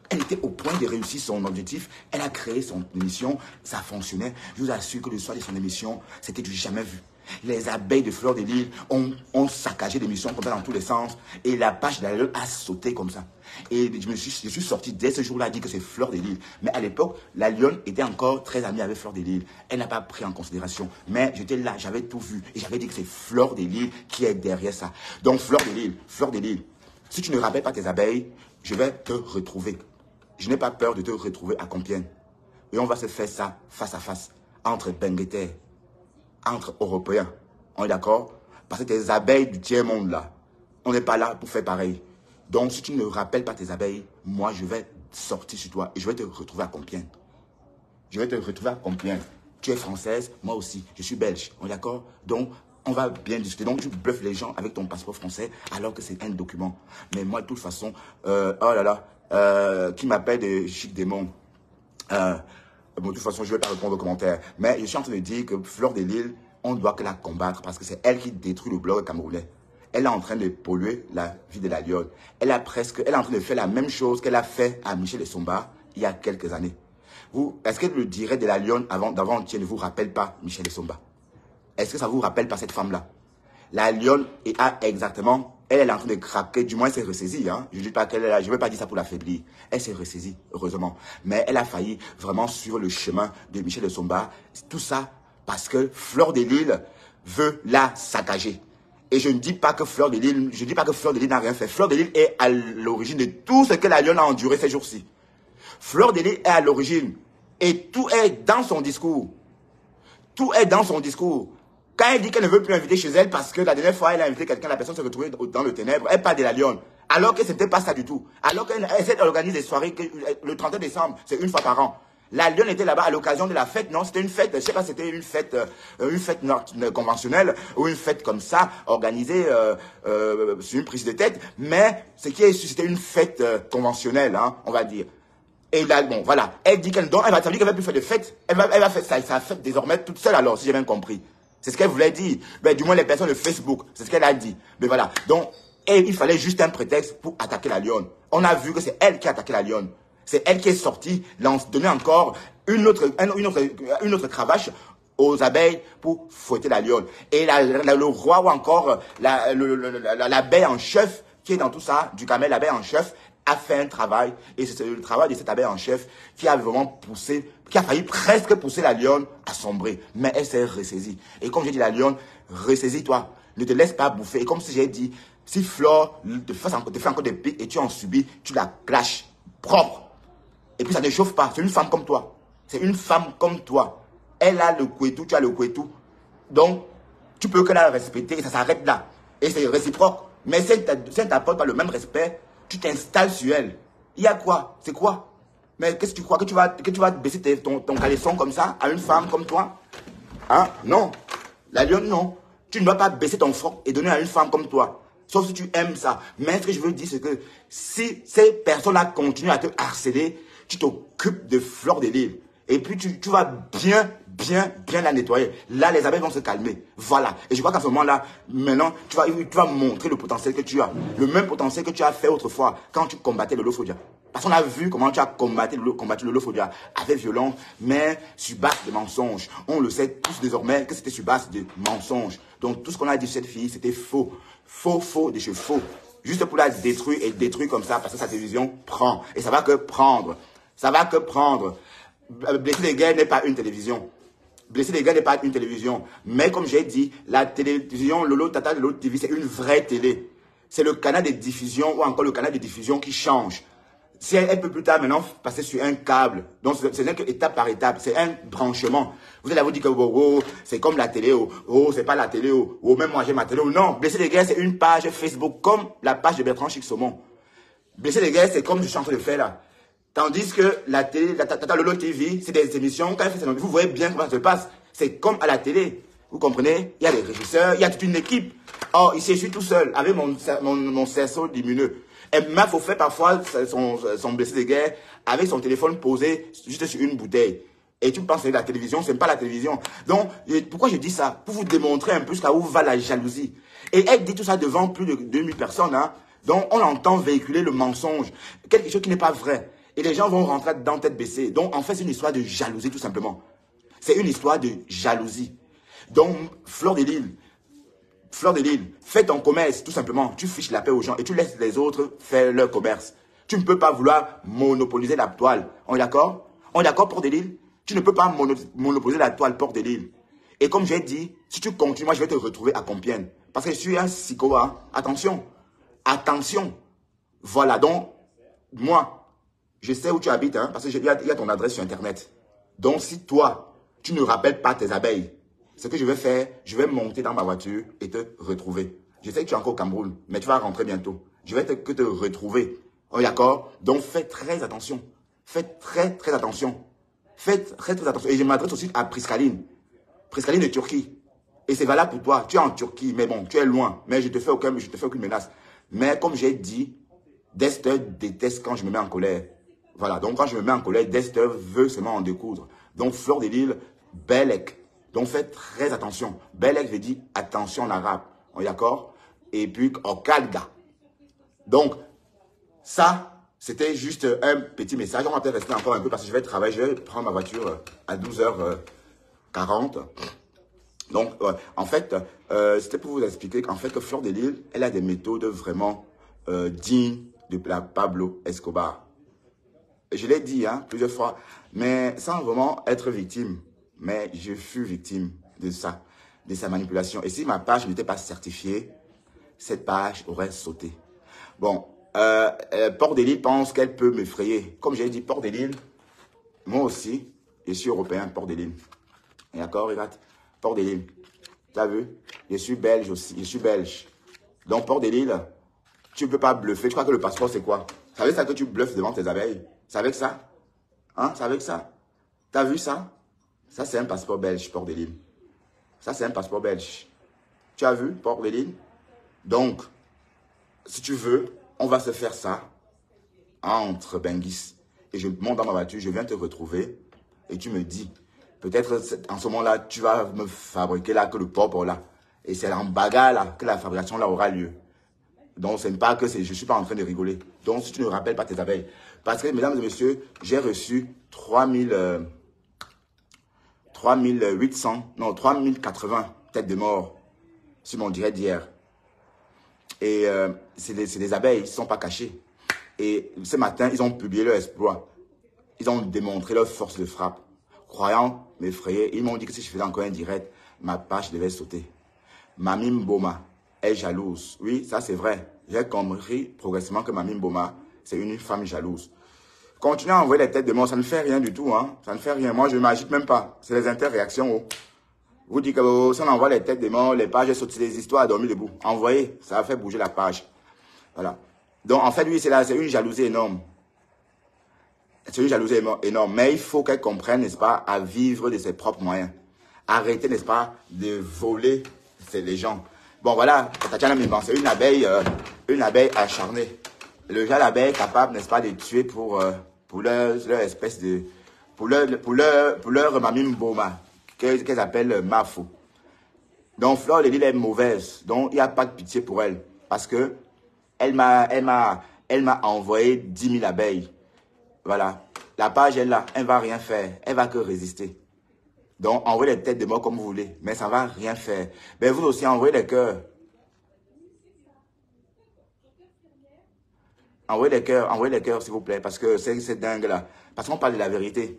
elle était au point de réussir son objectif. Elle a créé son émission, ça fonctionnait. Je vous assure que le soir de son émission, c'était du jamais vu. Les abeilles de Fleur de Lille ont saccagé l'émission comme ça dans tous les sens. Et la page de la lionne a sauté comme ça. Et je suis sorti dès ce jour-là à dire que c'est Fleur de Lille. Mais à l'époque, la lionne était encore très amie avec Fleur de Lille. Elle n'a pas pris en considération. Mais j'étais là, j'avais tout vu. Et j'avais dit que c'est Fleur de Lille qui est derrière ça. Donc Fleur de Lille. Si tu ne rappelles pas tes abeilles, je vais te retrouver. Je n'ai pas peur de te retrouver à Compiègne. Et on va se faire ça face à face, entre Bengueter, entre Européens. On est d'accord? Parce que tes abeilles du tiers-monde là, on n'est pas là pour faire pareil. Donc si tu ne rappelles pas tes abeilles, moi je vais sortir sur toi et je vais te retrouver à Compiègne. Je vais te retrouver à Compiègne. Tu es française, moi aussi, je suis belge. On est d'accord? Donc, on va bien discuter. Donc, tu bluffes les gens avec ton passeport français alors que c'est un document. Mais moi, de toute façon, oh là là, qui m'appelle de Chic Démon. Bon, de toute façon, je ne vais pas répondre aux commentaires. Mais je suis en train de dire que Fleur de Lille, on doit que la combattre parce que c'est elle qui détruit le blog camerounais. Elle est en train de polluer la vie de la lionne. Elle est en train de faire la même chose qu'elle a fait à Michel Essomba il y a quelques années. Est-ce que le direct de la lionne d'avant-hier ne vous rappelle pas Michel Essomba? Est-ce que ça vous rappelle pas cette femme-là? La lionne a exactement, elle est en train de craquer, du moins elle s'est ressaisie. Hein? Je ne dis pas qu'elle est là, je ne veux pas dire ça pour l'affaiblir. Elle s'est ressaisie, heureusement. Mais elle a failli vraiment sur le chemin de Michel Essomba. Tout ça parce que Fleur de Lille veut la saccager. Et je ne dis pas que Fleur de Lille, n'a rien fait. Fleur de Lille est à l'origine de tout ce que la lionne a enduré ces jours-ci. Fleur de Lille est à l'origine. Et tout est dans son discours. Tout est dans son discours. Quand elle dit qu'elle ne veut plus inviter chez elle parce que la dernière fois, elle a invité quelqu'un, la personne se retrouvait dans le ténèbre, elle parle de la lionne. Alors que ce n'était pas ça du tout. Alors qu'elle essaie d'organiser des soirées, le 31 décembre, c'est une fois par an. La lionne était là-bas à l'occasion de la fête. Non, c'était une fête. Je ne sais pas si c'était une fête conventionnelle ou une fête comme ça, organisée sur une prise de tête. Mais c'était une fête conventionnelle, hein, on va dire. Et là, bon, voilà. Elle dit qu'elle va, ça veut dire qu'elle va plus faire de fête. Elle va faire sa fête désormais toute seule alors, si j'ai bien compris. C'est ce qu'elle voulait dire. Ben, du moins, les personnes de Facebook, c'est ce qu'elle a dit. Mais voilà. Donc, il fallait juste un prétexte pour attaquer la lionne. On a vu que c'est elle qui a attaqué la lionne. C'est elle qui est sortie, donner encore une autre cravache aux abeilles pour fouetter la lionne. Et le roi ou encore l'abeille en chef, qui est dans tout ça, du camel, l'abeille en chef, a fait un travail. Et c'est le travail de cette abeille en chef qui a vraiment poussé, qui a failli presque pousser la lionne à sombrer. Mais elle s'est ressaisie. Et comme j'ai dit, la lionne, ressaisis-toi. Ne te laisse pas bouffer. Et comme si j'ai dit, si Flore te fait encore des pics et tu en subis, tu la clashes propre. Et puis ça ne chauffe pas. C'est une femme comme toi. C'est une femme comme toi. Elle a le couetou, tu as le couetou. Donc, tu peux que la respecter et ça s'arrête là. Et c'est réciproque. Mais si elle ne t'apporte pas le même respect, tu t'installes sur elle. Il y a quoi? C'est quoi? Mais qu'est-ce que tu crois? Que tu vas baisser ton caleçon comme ça à une femme comme toi? Hein? Non. La lionne, non. Tu ne dois pas baisser ton froc et donner à une femme comme toi. Sauf si tu aimes ça. Mais ce que je veux dire, c'est que si ces personnes-là continuent à te harceler, tu t'occupes de Fleur de Lys. Et puis tu vas bien la nettoyer. Là, les abeilles vont se calmer. Voilà. Et je crois qu'à ce moment-là, maintenant, tu vas montrer le potentiel que tu as. Le même potentiel que tu as fait autrefois quand tu combattais le Loffodia. Parce qu'on a vu comment tu as combattu le Loffodia avec violence, mais sur base de mensonges. On le sait tous désormais que c'était sur base de mensonges. Donc tout ce qu'on a dit sur cette fille, c'était faux. Faux, des choses faux. Juste pour la détruire et détruire comme ça, parce que sa télévision prend. Et ça va que prendre. Ça va que prendre. Blessé des guerres n'est pas une télévision. Blessé des guerres n'est pas une télévision. Mais comme j'ai dit, la télévision Lolo Tata Lolo TV, c'est une vraie télé. C'est le canal de diffusion ou encore le canal de diffusion qui change. Si elle peut plus tard maintenant passer sur un câble. Donc ce n'est que étape par étape. C'est un branchement. Vous allez vous dire que c'est comme la télé. C'est pas la télé. Même moi j'ai ma télé. Non, Blessé des guerres, c'est une page Facebook comme la page de Bertrand Chic-Saumon. Blessé des guerres, c'est comme je suis en train de faire là. Tandis que la télé, la Tata Lolo TV, c'est des émissions. Quand elle fait ses vous voyez bien comment ça se passe. C'est comme à la télé. Vous comprenez? Il y a des régisseurs, il y a toute une équipe. Or, ici, je suis tout seul avec mon cerceau lumineux. Et m'a faut faire parfois son blessé de guerre avec son téléphone posé juste sur une bouteille. Et tu penses que la télévision, c'est pas la télévision. Donc, pourquoi je dis ça? Pour vous démontrer un peu jusqu'à où va la jalousie. Et elle dit tout ça devant plus de 2000 personnes. Hein. Donc, on entend véhiculer le mensonge. Quelque chose qui n'est pas vrai. Et les gens vont rentrer dedans tête baissée. Donc, en fait, c'est une histoire de jalousie, tout simplement. C'est une histoire de jalousie. Donc, Fleur de Lys, fais ton commerce, tout simplement. Tu fiches la paix aux gens et tu laisses les autres faire leur commerce. Tu ne peux pas vouloir monopoliser la toile. On est d'accord? On est d'accord, Port de Lys? Tu ne peux pas monopoliser la toile, Port de Lys. Et comme j'ai dit, si tu continues, moi, je vais te retrouver à Compiègne. Parce que je suis un psycho, hein. Attention. Attention. Voilà, donc, moi, je sais où tu habites, hein, parce qu'il y a ton adresse sur Internet. Donc, si toi, tu ne rappelles pas tes abeilles, ce que je vais faire, je vais monter dans ma voiture et te retrouver. Je sais que tu es encore au Cameroun, mais tu vas rentrer bientôt. Je vais te retrouver. Oh, d'accord? Donc, fais très attention. Fais très attention. Fais très attention. Et je m'adresse aussi à Priscaline. Priscaline de Turquie. Et c'est valable pour toi. Tu es en Turquie, mais bon, tu es loin. Mais je te fais aucune menace. Mais comme j'ai dit, Dexter déteste quand je me mets en colère. Voilà, donc quand je me mets en colère, Dexter veut seulement en découdre. Donc, Fleur de Lys, Belek. Donc, faites très attention. Belek veut dire attention en arabe. On est d'accord? Et puis, Okalga. Donc, ça, c'était juste un petit message. On va peut-être rester encore un peu parce que je vais travailler. Je vais prendre ma voiture à 12h40. Donc, en fait, c'était pour vous expliquer qu'en fait, que Fleur de Lys, elle a des méthodes vraiment dignes de la Pablo Escobar. Je l'ai dit hein, plusieurs fois, mais sans vraiment être victime. Mais je fus victime de ça, de sa manipulation. Et si ma page n'était pas certifiée, cette page aurait sauté. Bon, Port de Lys pense qu'elle peut m'effrayer. Comme j'ai dit, Port de Lys, moi aussi, je suis européen, Port de Lys. D'accord, regarde, Port de Lys. Tu as vu? Je suis belge aussi. Je suis belge. Donc, Port de Lille, tu ne peux pas bluffer. Tu crois que le passeport, c'est quoi? C'est avec ça que tu bluffes devant tes abeilles? C'est avec ça? Hein? C'est avec ça? Tu as vu ça? Ça, c'est un passeport belge, Port de Lille. Ça, c'est un passeport belge. Tu as vu, Port de Lille? Donc, si tu veux, on va se faire ça entre Benguis. Et je monte dans ma voiture, je viens te retrouver. Et tu me dis, peut-être en ce moment-là, tu vas me fabriquer là que le port là. Et c'est en bagarre là que la fabrication là aura lieu. Donc, ce n'est pas que je ne suis pas en train de rigoler. Donc, si tu ne rappelles pas tes abeilles. Parce que, mesdames et messieurs, j'ai reçu 3080 têtes de mort sur mon direct d'hier. Et c'est des abeilles, ils ne sont pas cachés. Et ce matin, ils ont publié leur exploit. Ils ont démontré leur force de frappe. Croyant m'effrayer, ils m'ont dit que si je faisais encore un direct, ma page devait sauter. Mamie Mboma est jalouse. Oui, ça c'est vrai. J'ai compris progressivement que Mamie Mboma, c'est une femme jalouse. Continuez à envoyer les têtes de mort, ça ne fait rien du tout. Hein. Ça ne fait rien. Moi, je ne m'agite même pas. C'est les interréactions. Oh. Vous dites que si on envoie les têtes de mort, les pages sautent, les histoires à dormir debout. Envoyez, ça va faire bouger la page. Voilà. Donc, en fait, lui, c'est une jalousie énorme. C'est une jalousie énorme. Mais il faut qu'elle comprenne, n'est-ce pas, à vivre de ses propres moyens. Arrêtez, n'est-ce pas, de voler les gens. Bon, voilà, Tatiana Mimban, c'est une abeille acharnée. Le genre d'abeille capable, n'est-ce pas, de tuer pour leur espèce de... Pour leur mamie Mboma, qu'elles appellent Mafo. Donc, Flore de Lille est mauvaise. Donc, il n'y a pas de pitié pour elle. Parce que elle m'a envoyé 10 000 abeilles. Voilà. La page est là. Elle ne va rien faire. Elle va que résister. Donc, envoyez les têtes de mort comme vous voulez. Mais ça ne va rien faire. Mais vous aussi, envoyez les cœurs. Envoyez les cœurs, s'il vous plaît. Parce que c'est dingue là. Parce qu'on parle de la vérité.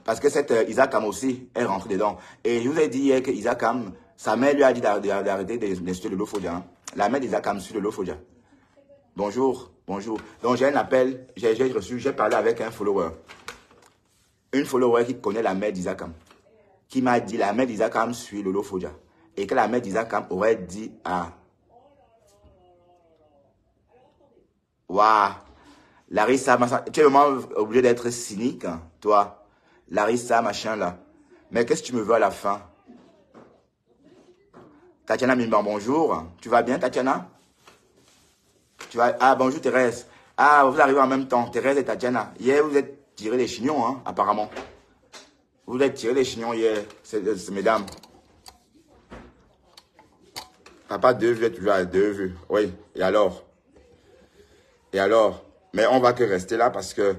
Parce que cette Isakam aussi est rentrée dedans. Et je vous ai dit hier que Isakam, sa mère lui a dit d'arrêter d'insulter le Lofodia. Hein. La mère d'Isakam suit le Lofodia. Bonjour, bonjour. Donc j'ai un appel, j'ai parlé avec un follower. Une follower qui connaît la mère d'Isakam. Qui m'a dit la mère d'Isakam suit le Lofodia. Et que la mère d'Isakam aurait dit à... Waouh, Larissa, tu es vraiment obligé d'être cynique, hein, toi. Larissa, machin là. Mais qu'est-ce que tu me veux à la fin? Tatiana Mimban, bonjour. Tu vas bien, Tatiana? Ah, bonjour Thérèse. Ah, vous arrivez en même temps, Thérèse et Tatiana. Hier, vous êtes tiré les chignons, hein, apparemment. Vous êtes tiré les chignons hier, mesdames. Papa, 2 vues, tu as 2 vues. Oui, et alors? Et alors? Mais on va que rester là parce que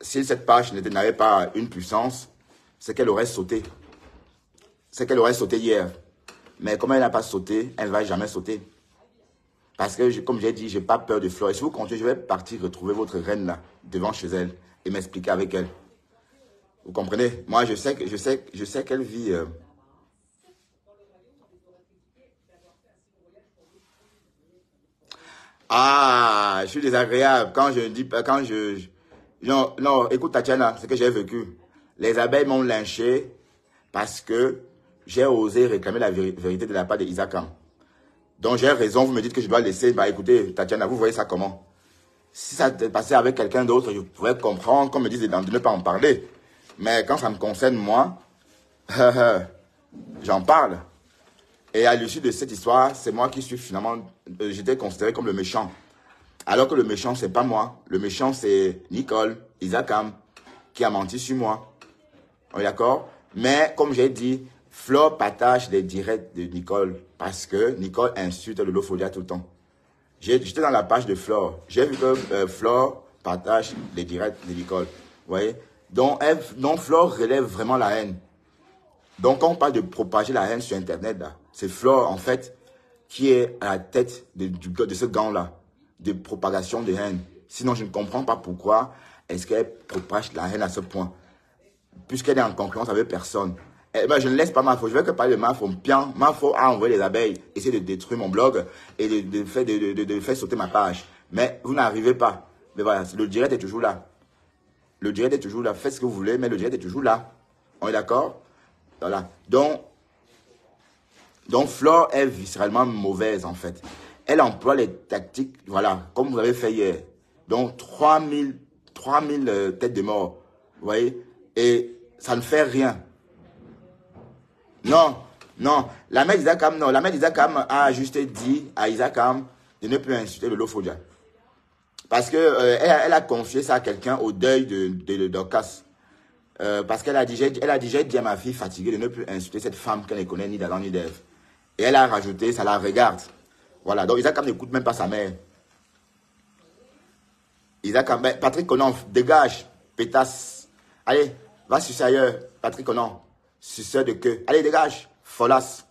si cette page n'avait pas une puissance, c'est qu'elle aurait sauté. C'est qu'elle aurait sauté hier. Mais comme elle n'a pas sauté, elle ne va jamais sauter. Parce que, comme j'ai dit, je n'ai pas peur de Flore. Et si vous comptez, je vais partir retrouver votre reine là, devant chez elle, et m'expliquer avec elle. Vous comprenez? Moi, je sais qu'elle vit... Ah, je suis désagréable. Non, écoute Tatiana, ce que j'ai vécu. Les abeilles m'ont lynché parce que j'ai osé réclamer la vérité de la part de Isakam. Donc j'ai raison, vous me dites que je dois laisser. Bah écoutez, Tatiana, vous voyez ça comment? Si ça passait avec quelqu'un d'autre, je pourrais comprendre, comme me disent de ne pas en parler. Mais quand ça me concerne moi, j'en parle. Et à l'issue de cette histoire, c'est moi qui suis finalement, j'étais considéré comme le méchant. Alors que le méchant, c'est pas moi. Le méchant, c'est Nicole, Isakam, qui a menti sur moi. On est d'accord? Mais comme j'ai dit, Flore partage les directs de Nicole parce que Nicole insulte le Lofodia tout le temps. J'étais dans la page de Flore. J'ai vu que Flore partage les directs de Nicole. Vous voyez? Donc Flore relève vraiment la haine. Donc quand on parle de propager la haine sur Internet, c'est Flore en fait qui est à la tête de ce gant-là, de propagation de haine. Sinon, je ne comprends pas pourquoi est-ce qu'elle propage la haine à ce point. Puisqu'elle est en concurrence avec personne. Eh ben, je ne laisse pas Mafo. Je vais que parler de Mafo. Mafo a envoyé les abeilles, essayer de détruire mon blog et de faire sauter ma page. Mais vous n'arrivez pas. Mais voilà, le direct est toujours là. Le direct est toujours là. Faites ce que vous voulez, mais le direct est toujours là. On est d'accord? Voilà. Donc, Donc, Flore est viscéralement mauvaise, en fait. Elle emploie les tactiques, voilà, comme vous avez fait hier. Donc, 3000 têtes de mort. Vous voyez? Et ça ne fait rien. Non, non. La mère d'Isakam, non. La mère d'Isakam a juste dit à Isakam de ne plus insulter le Lofodia. Parce que elle a confié ça à quelqu'un au deuil de Dorcas. Parce qu'elle a dit, j'ai dit à ma fille fatiguée de ne plus insulter cette femme qu'elle ne connaît ni d'Adam ni d'Ève. Et elle a rajouté, ça la regarde. Voilà, donc Isakam n'écoute même pas sa mère. Isakam, ben, Patrick Conan, dégage, pétasse. Allez, va sucer ailleurs, Patrick Conan. Suceur de queue. Allez, dégage, folasse.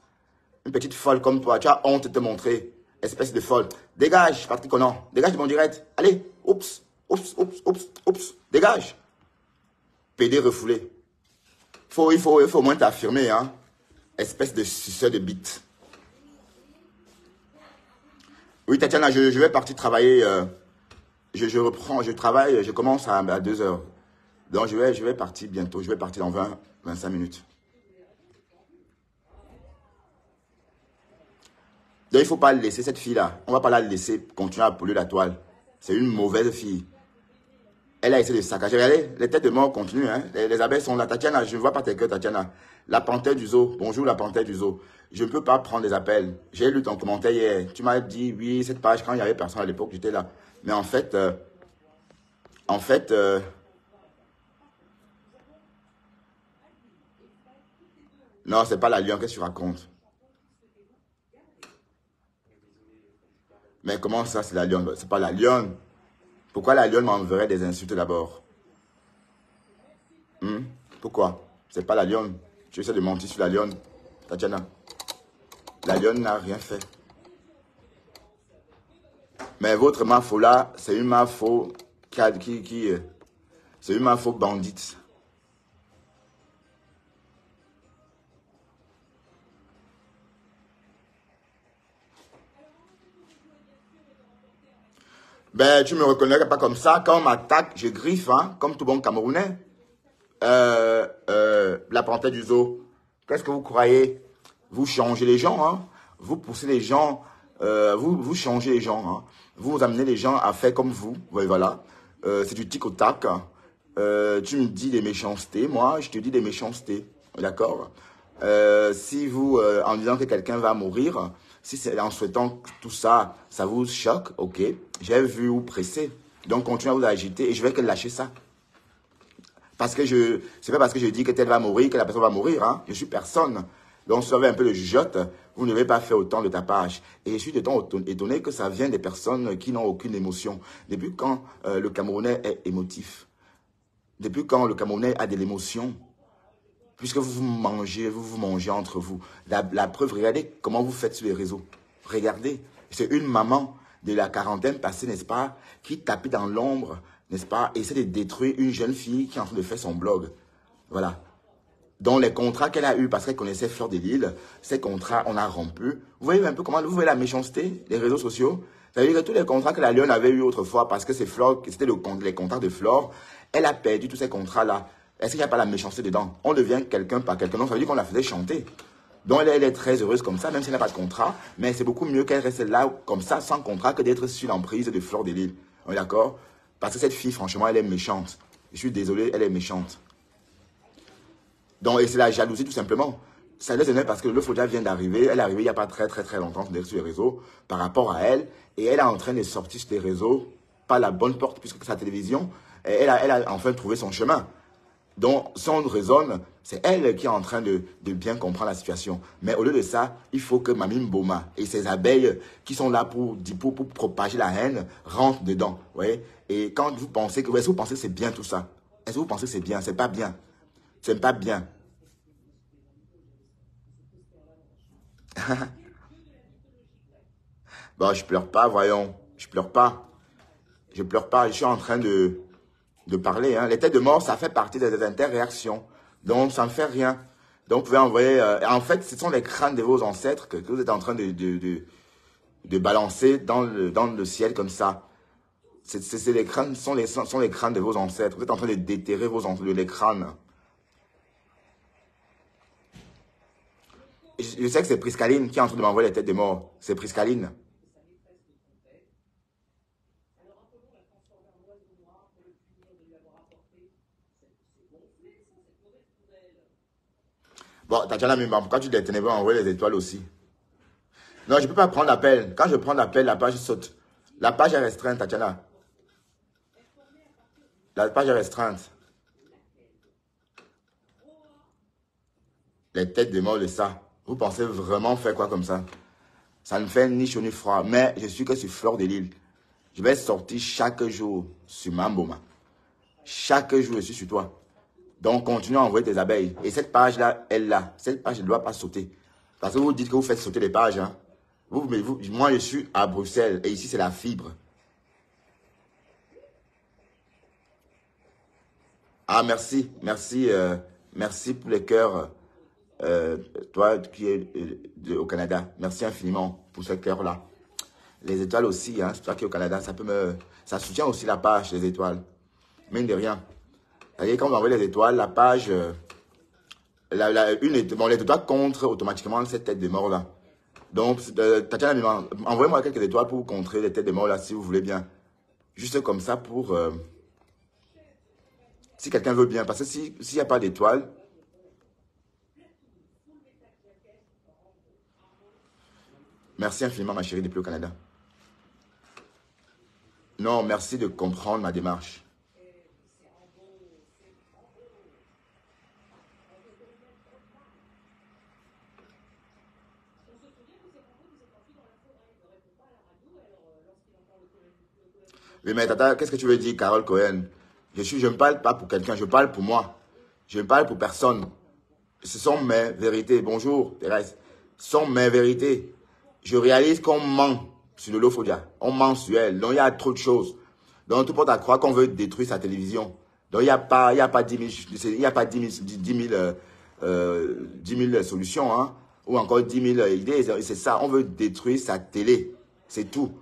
Une petite folle comme toi, tu as honte de te montrer. Espèce de folle. Dégage, Patrick Conan. Dégage de mon direct. Allez, oups, oups, oups, oups, oups. Dégage. PD refoulé. Il faut au moins t'affirmer, hein. Espèce de suceur de bite. Oui, Tatiana, je vais partir travailler. Je reprends, je travaille, je commence à 2 heures. Donc, je vais partir bientôt. Je vais partir dans 25 minutes. Donc, il ne faut pas laisser cette fille-là. On ne va pas la laisser continuer à polluer la toile. C'est une mauvaise fille. Elle a essayé de saccager. Regardez, les têtes de mort continuent. Hein. Les abeilles sont là. Tatiana, je ne vois pas tes cœurs, Tatiana. La panthère du zoo. Bonjour, la panthère du zoo. Je ne peux pas prendre des appels. J'ai lu ton commentaire hier. Tu m'as dit, oui, cette page, quand il n'y avait personne à l'époque, j'étais là. Mais en fait, non, c'est pas la lionne. Qu'est-ce que tu racontes? Mais comment ça, c'est la lionne? C'est pas la lionne. Pourquoi la lionne m'enverrait des insultes d'abord? Pourquoi? C'est pas la lionne. Tu essaies de mentir sur la lionne, Tatiana. La lionne n'a rien fait. Mais votre mafo là, c'est une mafo c'est une mafo bandite. Ben, tu me reconnais pas comme ça. Quand on m'attaque, je griffe, hein, comme tout bon Camerounais. La panthère du zoo. Qu'est-ce que vous croyez? Vous changez les gens, hein. Vous poussez les gens, vous changez les gens, hein. Vous amenez les gens à faire comme vous. Ouais, voilà. C'est du tic au tac. Tu me dis des méchancetés, moi, je te dis des méchancetés. D'accord? Si vous, en disant que quelqu'un va mourir, si c'est en souhaitant tout ça, ça vous choque, ok. J'ai vu vous presser. Donc, continuez à vous agiter et je vais que lâcher ça. Parce que c'est pas parce que je dis que telle va mourir que la personne va mourir, hein. Je suis personne. Donc, si vous avez un peu de jugeote, vous ne devez pas faire autant de tapage. Et je suis de temps étonné que ça vient des personnes qui n'ont aucune émotion. Depuis quand le Camerounais est émotif? Depuis quand le Camerounais a de l'émotion? Puisque vous vous mangez entre vous. La preuve, regardez comment vous faites sur les réseaux. Regardez, c'est une maman de la quarantaine passée, n'est-ce pas, qui tapit dans l'ombre, n'est-ce pas, et essaie de détruire une jeune fille qui est en train de faire son blog. Voilà. Donc les contrats qu'elle a eus, parce qu'elle connaissait Fleur de Lille, ces contrats, on a rompu. Vous voyez un peu comment, vous voyez la méchanceté des réseaux sociaux? Ça veut dire que tous les contrats que la Lionne avait eus autrefois, parce que c'est Fleur, c'était les contrats de Flore, elle a perdu tous ces contrats-là. Est-ce qu'il n'y a pas la méchanceté dedans? On devient quelqu'un par quelqu'un. Donc, ça veut dire qu'on la faisait chanter. Donc, elle est très heureuse comme ça, même si elle n'a pas de contrat. Mais c'est beaucoup mieux qu'elle reste là, comme ça, sans contrat, que d'être sur l'emprise de Fleur de Lille. On est d'accord? Parce que cette fille, franchement, elle est méchante. Je suis désolé, elle est méchante. Donc, et c'est la jalousie, tout simplement. Ça les énerve parce que le Fodia vient d'arriver. Elle est arrivée il n'y a pas très longtemps sur les réseaux par rapport à elle. Et elle est en train de sortir sur les réseaux par la bonne porte, puisque c'est sa télévision. Et elle a enfin trouvé son chemin. Donc, si on raisonne, c'est elle qui est en train de bien comprendre la situation. Mais au lieu de ça, il faut que Mamie Mboma et ses abeilles qui sont là pour propager la haine rentrent dedans. Ouais? Et quand vous pensez est-ce que vous pensez que c'est bien tout ça? Est-ce que vous pensez que c'est bien? C'est pas bien. C'est pas bien. Bon, je pleure pas, voyons. Je pleure pas. Je pleure pas. Je suis en train de parler. Hein. Les têtes de mort, ça fait partie des interréactions. Donc, ça ne fait rien. Donc, vous pouvez envoyer... en fait, ce sont les crânes de vos ancêtres que vous êtes en train de balancer dans le ciel comme ça. Les crânes, sont les crânes de vos ancêtres. Vous êtes en train de déterrer les crânes. Je sais que c'est Priscaline qui est en train de m'envoyer les têtes de mort. C'est Priscaline. Bon, Tatiana, mais pourquoi tu détenais pas envoyer les étoiles aussi? Non, je ne peux pas prendre l'appel. Quand je prends l'appel, la page saute. La page est restreinte, Tatiana. La page est restreinte. Les têtes de mort de ça. Vous pensez vraiment faire quoi comme ça? Ça ne fait ni chaud ni froid. Mais je suis que sur Fleur de Lille. Je vais sortir chaque jour sur Mamboma. Chaque jour, je suis sur toi. Donc, continue à envoyer tes abeilles. Et cette page-là, elle là. Cette page ne doit pas sauter. Parce que vous dites que vous faites sauter les pages. Hein. Moi, je suis à Bruxelles. Et ici, c'est la fibre. Ah, merci. Merci. Merci pour les cœurs. Toi qui es au Canada. Merci infiniment pour ce cœur-là. Les étoiles aussi. Hein, toi qui es au Canada, ça soutient aussi la page, les étoiles. Mine de rien. C'est-à-dire, quand on envoie les étoiles, la page, les étoiles contre automatiquement cette tête de mort là. Donc, Tatiana, envoyez-moi quelques étoiles pour contrer les têtes de mort là, si vous voulez bien. Juste comme ça pour... si quelqu'un veut bien. Parce que s'il n'y a pas d'étoiles... Merci infiniment, ma chérie, depuis au Canada. Non, merci de comprendre ma démarche. Oui, mais Tata, qu'est-ce que tu veux dire, Carole Cohen? Je ne parle pas pour quelqu'un, je parle pour moi. Je ne parle pour personne. Ce sont mes vérités. Bonjour, Thérèse. Ce sont mes vérités. Je réalise qu'on ment sur le Lofobia. On ment sur elle. Donc, il y a trop de choses. Donc, tout porte à croire qu'on veut détruire sa télévision. Donc, il n'y a pas 10 000, il y a pas 10 000 solutions, hein, ou encore 10 000 idées. C'est ça, on veut détruire sa télé. C'est tout.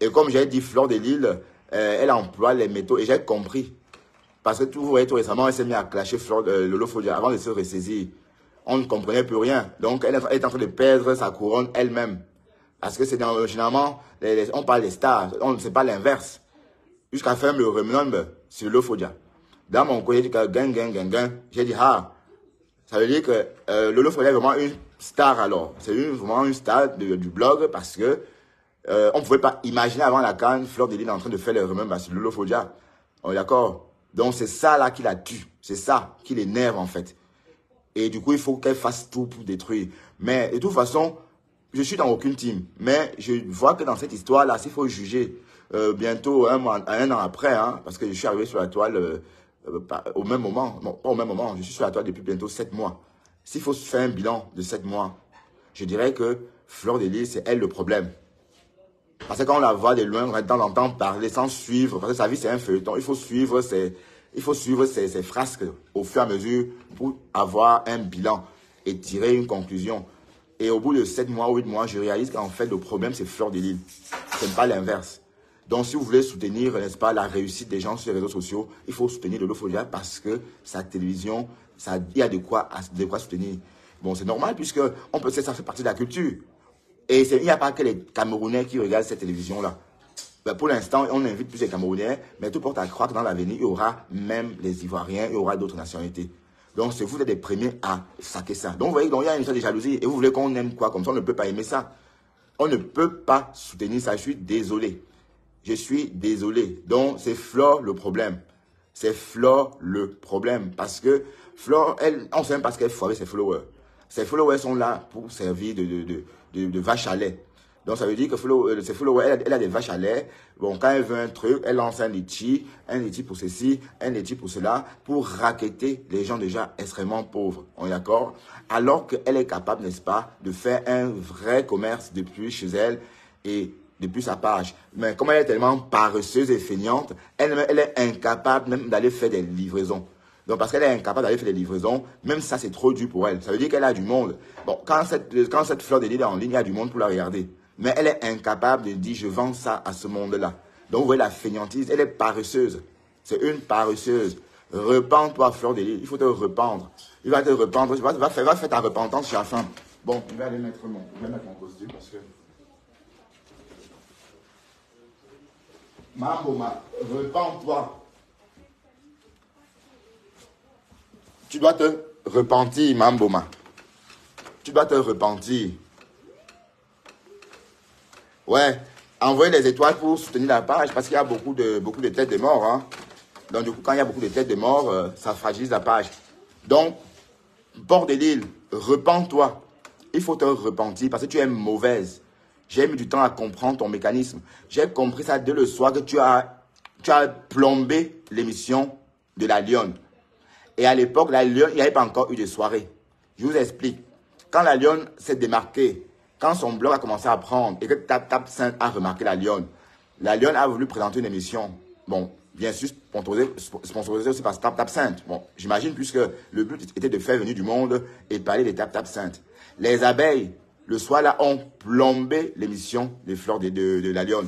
Et comme j'ai dit, Fleur de Lille, elle emploie les métaux. Et j'ai compris. Parce que vous voyez, tout récemment, elle s'est mise à clasher Lolo Fodia avant de se ressaisir. On ne comprenait plus rien. Donc, elle est en train de perdre sa couronne elle-même. Parce que c'est généralement, on parle des stars. On ne sait pas l'inverse. Jusqu'à faire le remember sur Lolo Fodia. Dans mon courrier, j'ai dit, ah, ça veut dire que Lolo Fodia est vraiment une star alors. C'est vraiment une star du blog parce que on ne pouvait pas imaginer avant la canne Fleur de Lille en train de faire le remember sur Lolo Fodia. On est d'accord? Donc, c'est ça là qui la tue. C'est ça qui l'énerve en fait. Et du coup, il faut qu'elle fasse tout pour détruire. Mais de toute façon, je suis dans aucune team. Mais je vois que dans cette histoire-là, s'il faut juger bientôt, un an après, hein, parce que je suis arrivé sur la toile au même moment. Non, pas au même moment. Je suis sur la toile depuis bientôt 7 mois. S'il faut faire un bilan de 7 mois, je dirais que Fleur de Lille, c'est elle le problème. Parce que quand on la voit de loin, on l'entend parler sans suivre, parce que sa vie c'est un feuilleton, il faut suivre ses frasques au fur et à mesure pour avoir un bilan et tirer une conclusion. Et au bout de 7 mois ou 8 mois, je réalise qu'en fait le problème c'est Fleur de Lille. Ce n'est pas l'inverse. Donc si vous voulez soutenir, n'est-ce pas, la réussite des gens sur les réseaux sociaux, il faut soutenir Lolo Fodia parce que sa télévision, il y a de quoi soutenir. Bon, c'est normal puisque ça fait partie de la culture. Et il n'y a pas que les Camerounais qui regardent cette télévision-là. Ben pour l'instant, on invite plus les Camerounais, mais tout porte à croire que dans l'avenir, il y aura même les Ivoiriens, il y aura d'autres nationalités. Donc, c'est vous êtes les premiers à saquer ça. Donc, vous voyez, il y a une histoire de jalousie. Et vous voulez qu'on aime quoi? Comme ça, on ne peut pas aimer ça. On ne peut pas soutenir ça. Je suis désolé. Je suis désolé. Donc, c'est Flore le problème. C'est Flore le problème. Parce que Flore, on ne sait même pas ce qu'elle fait avec ses followers. Ses followers sont là pour servir de vache à lait. Donc, ça veut dire que ses followers, elle a des vaches à lait. Bon, quand elle veut un truc, elle lance un litchi pour ceci, un litchi pour cela, pour racketter les gens déjà extrêmement pauvres. On est d'accord? Alors qu'elle est capable, n'est-ce pas, de faire un vrai commerce depuis chez elle et depuis sa page. Mais comme elle est tellement paresseuse et feignante, elle est incapable même d'aller faire des livraisons. Donc, parce qu'elle est incapable d'aller faire des livraisons, même ça, c'est trop dur pour elle. Ça veut dire qu'elle a du monde. Bon, quand cette Fleur de Lille est en ligne, il y a du monde pour la regarder. Mais elle est incapable de dire, je vends ça à ce monde-là. Donc, vous voyez la feignantise, elle est paresseuse. C'est une paresseuse. Repends-toi, fleur de lys. Il faut te rependre. Il va te rependre. Va faire ta repentance sur la fin. Bon, je vais aller mettre mon costume parce que... Mamboma, repends-toi. Tu dois te repentir, Mamboma. Tu dois te repentir. Ouais, envoyez les étoiles pour soutenir la page parce qu'il y a beaucoup de têtes de mort. Hein. Donc, du coup, quand il y a beaucoup de têtes de mort, ça fragilise la page. Donc, bord de l'île, repens-toi. Il faut te repentir parce que tu es mauvaise. J'ai mis du temps à comprendre ton mécanisme. J'ai compris ça dès le soir que tu as plombé l'émission de la Lionne. Et à l'époque, la Lionne, il n'y avait pas encore eu de soirée. Je vous explique. Quand la Lionne s'est démarquée, quand son blog a commencé à prendre et que Tap Sainte a remarqué la Lionne a voulu présenter une émission. Bon, bien sûr, sponsorisée aussi par Tap Sainte. Bon, j'imagine puisque le but était de faire venir du monde et parler des Tap Sainte. Les abeilles, le soir là, ont plombé l'émission des fleurs de la Lionne.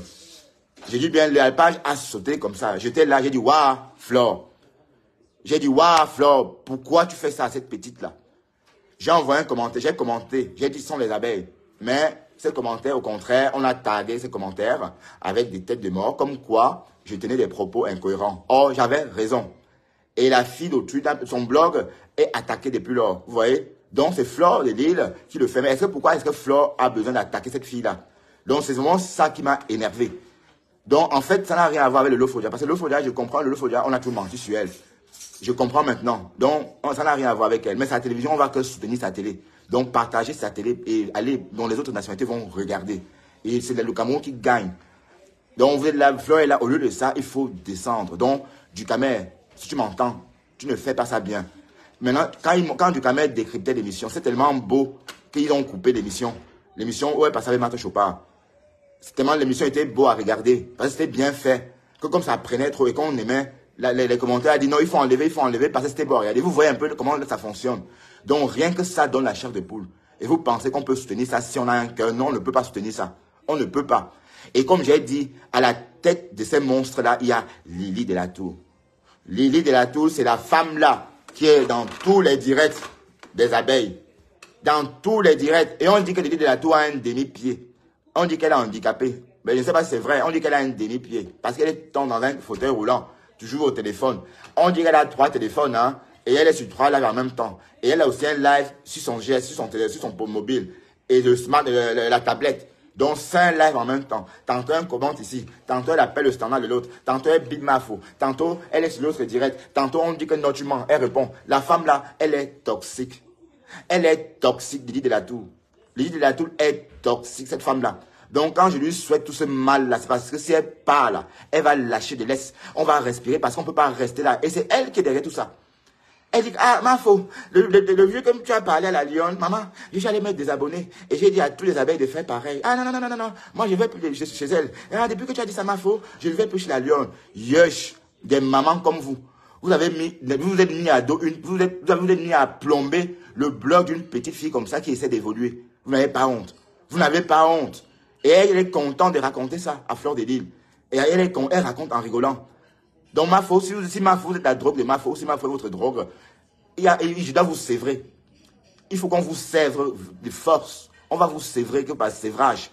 J'ai dit bien, la page a sauté comme ça. J'étais là, j'ai dit, waouh, Flore. J'ai dit, waouh, Flore, pourquoi tu fais ça à cette petite-là? J'ai envoyé un commentaire, j'ai commenté, j'ai dit, ce sont les abeilles. Mais ces commentaires, au contraire, on a tagué ces commentaires avec des têtes de mort, comme quoi je tenais des propos incohérents. Or, j'avais raison. Et la fille d'autrui, son blog est attaqué depuis lors. Vous voyez? Donc, c'est Flore de Lille qui le fait. Mais pourquoi est-ce que Flore a besoin d'attaquer cette fille-là? Donc, c'est vraiment ça qui m'a énervé. Donc, en fait, ça n'a rien à voir avec le Lofodja. Parce que le Lofodja, je comprends, le Lofodja, on a tout menti sur elle. Je comprends maintenant. Donc, ça n'a rien à voir avec elle. Mais sa télévision, on va que soutenir sa télé. Donc, partagez sa télé et allez, dont les autres nationalités vont regarder. Et c'est le Cameroun qui gagne. Donc, vous êtes là, Flore est là. Au lieu de ça, il faut descendre. Donc, Ducamer, si tu m'entends, tu ne fais pas ça bien. Maintenant, quand Ducamer décryptait l'émission, c'est tellement beau qu'ils ont coupé l'émission. L'émission où elle passait avec Marthe Chopard. Tellement l'émission était beau à regarder. Parce que c'était bien fait. Que comme ça prenait trop et qu'on aimait, les commentaires a dit non, il faut enlever parce que c'était beau. Regardez, vous voyez un peu comment ça fonctionne. Donc rien que ça donne la chair de poule. Et vous pensez qu'on peut soutenir ça si on a un cœur? Non, on ne peut pas soutenir ça. On ne peut pas. Et comme j'ai dit, à la tête de ces monstres-là, il y a Lily de la Tour. Lily de la Tour, c'est la femme-là qui est dans tous les directs des abeilles. Dans tous les directs. Et on dit que Lily de la Tour a un demi-pied. On dit qu'elle est handicapée. Mais je ne sais pas si c'est vrai. On dit qu'elle a un demi-pied. Parce qu'elle est dans un fauteuil roulant. Toujours au téléphone. On dit qu'elle a 3 téléphones. Hein, et elle est sur 3 lives en même temps. Et elle a aussi un live sur son GS, sur son mobile. Et le smart, la tablette. Donc 5 lives en même temps. Tantôt elle commente ici. Tantôt elle appelle le standard de l'autre. Tantôt elle bide ma faux. Tantôt elle est sur l'autre direct. Tantôt on dit que non tu mens. Elle répond. La femme là, elle est toxique. Elle est toxique, Lily de la Tour. Lily de la Tour est toxique, cette femme-là. Donc, quand je lui souhaite tout ce mal-là, c'est parce que si elle part là, elle va lâcher de l'est. On va respirer parce qu'on ne peut pas rester là. Et c'est elle qui est derrière tout ça. Elle dit, ah, ma faux, le vieux comme tu as parlé à la Lionne, maman, je suis allé mettre des abonnés. Et j'ai dit à tous les abeilles de faire pareil. Ah, non, moi je vais plus chez elle. Ah, depuis que tu as dit ça, ma faux, je ne vais plus chez la Lionne. Yush, des mamans comme vous. Vous êtes mis à dos vous êtes mis à plomber le blog d'une petite fille comme ça qui essaie d'évoluer. Vous n'avez pas honte. Vous n'avez pas honte. Et elle est contente de raconter ça à Fleur de Lille. Et elle raconte en rigolant. Donc ma faux, si ma faux, vous êtes la drogue de ma faux, si ma faux est votre drogue, je dois vous sévrer. Il faut qu'on vous sèvre de force. On va vous sévrer que par sévrage.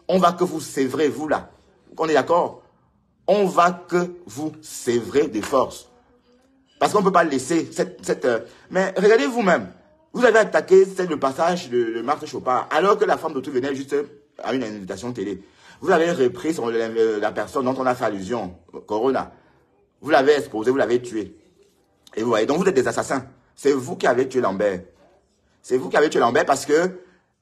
On va que vous sévrer, vous là. On est d'accord? On va que vous sévrer de force. Parce qu'on ne peut pas laisser mais regardez vous-même. Vous avez attaqué le passage de Marthe Chopard, alors que la femme d'autrui venait juste à une invitation télé. Vous avez repris la personne dont on a fait allusion, Corona. Vous l'avez exposé, vous l'avez tué. Et vous voyez, donc vous êtes des assassins. C'est vous qui avez tué Lambert. C'est vous qui avez tué Lambert parce que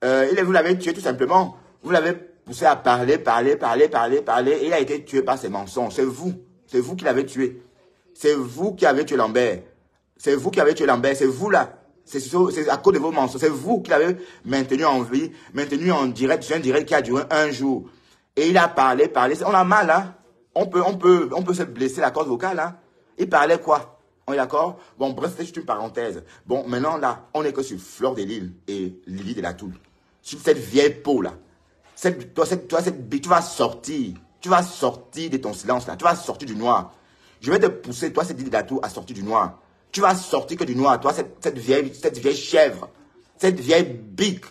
vous l'avez tué tout simplement. Vous l'avez poussé à parler, et il a été tué par ses mensonges. C'est vous qui l'avez tué. C'est vous qui avez tué Lambert. C'est vous qui avez tué Lambert. C'est vous là. C'est à cause de vos mensonges. C'est vous qui l'avez maintenu en vie, maintenu en direct, sur un direct qui a duré 1 jour. Et il a parlé. On a mal, hein. On peut se blesser la corde vocale, hein. Il parlait quoi? On est d'accord? Bon, bref, c'est juste une parenthèse. Bon, maintenant là, on est que sur Fleur de Lille et Lily de la Tour. Sur cette vieille peau là. Tu vas sortir. Tu vas sortir de ton silence là. Tu vas sortir du noir. Je vais te pousser, toi, cette Lily de la Tour, à sortir du noir. Tu vas sortir que du noir, toi, cette vieille chèvre, cette vieille bique.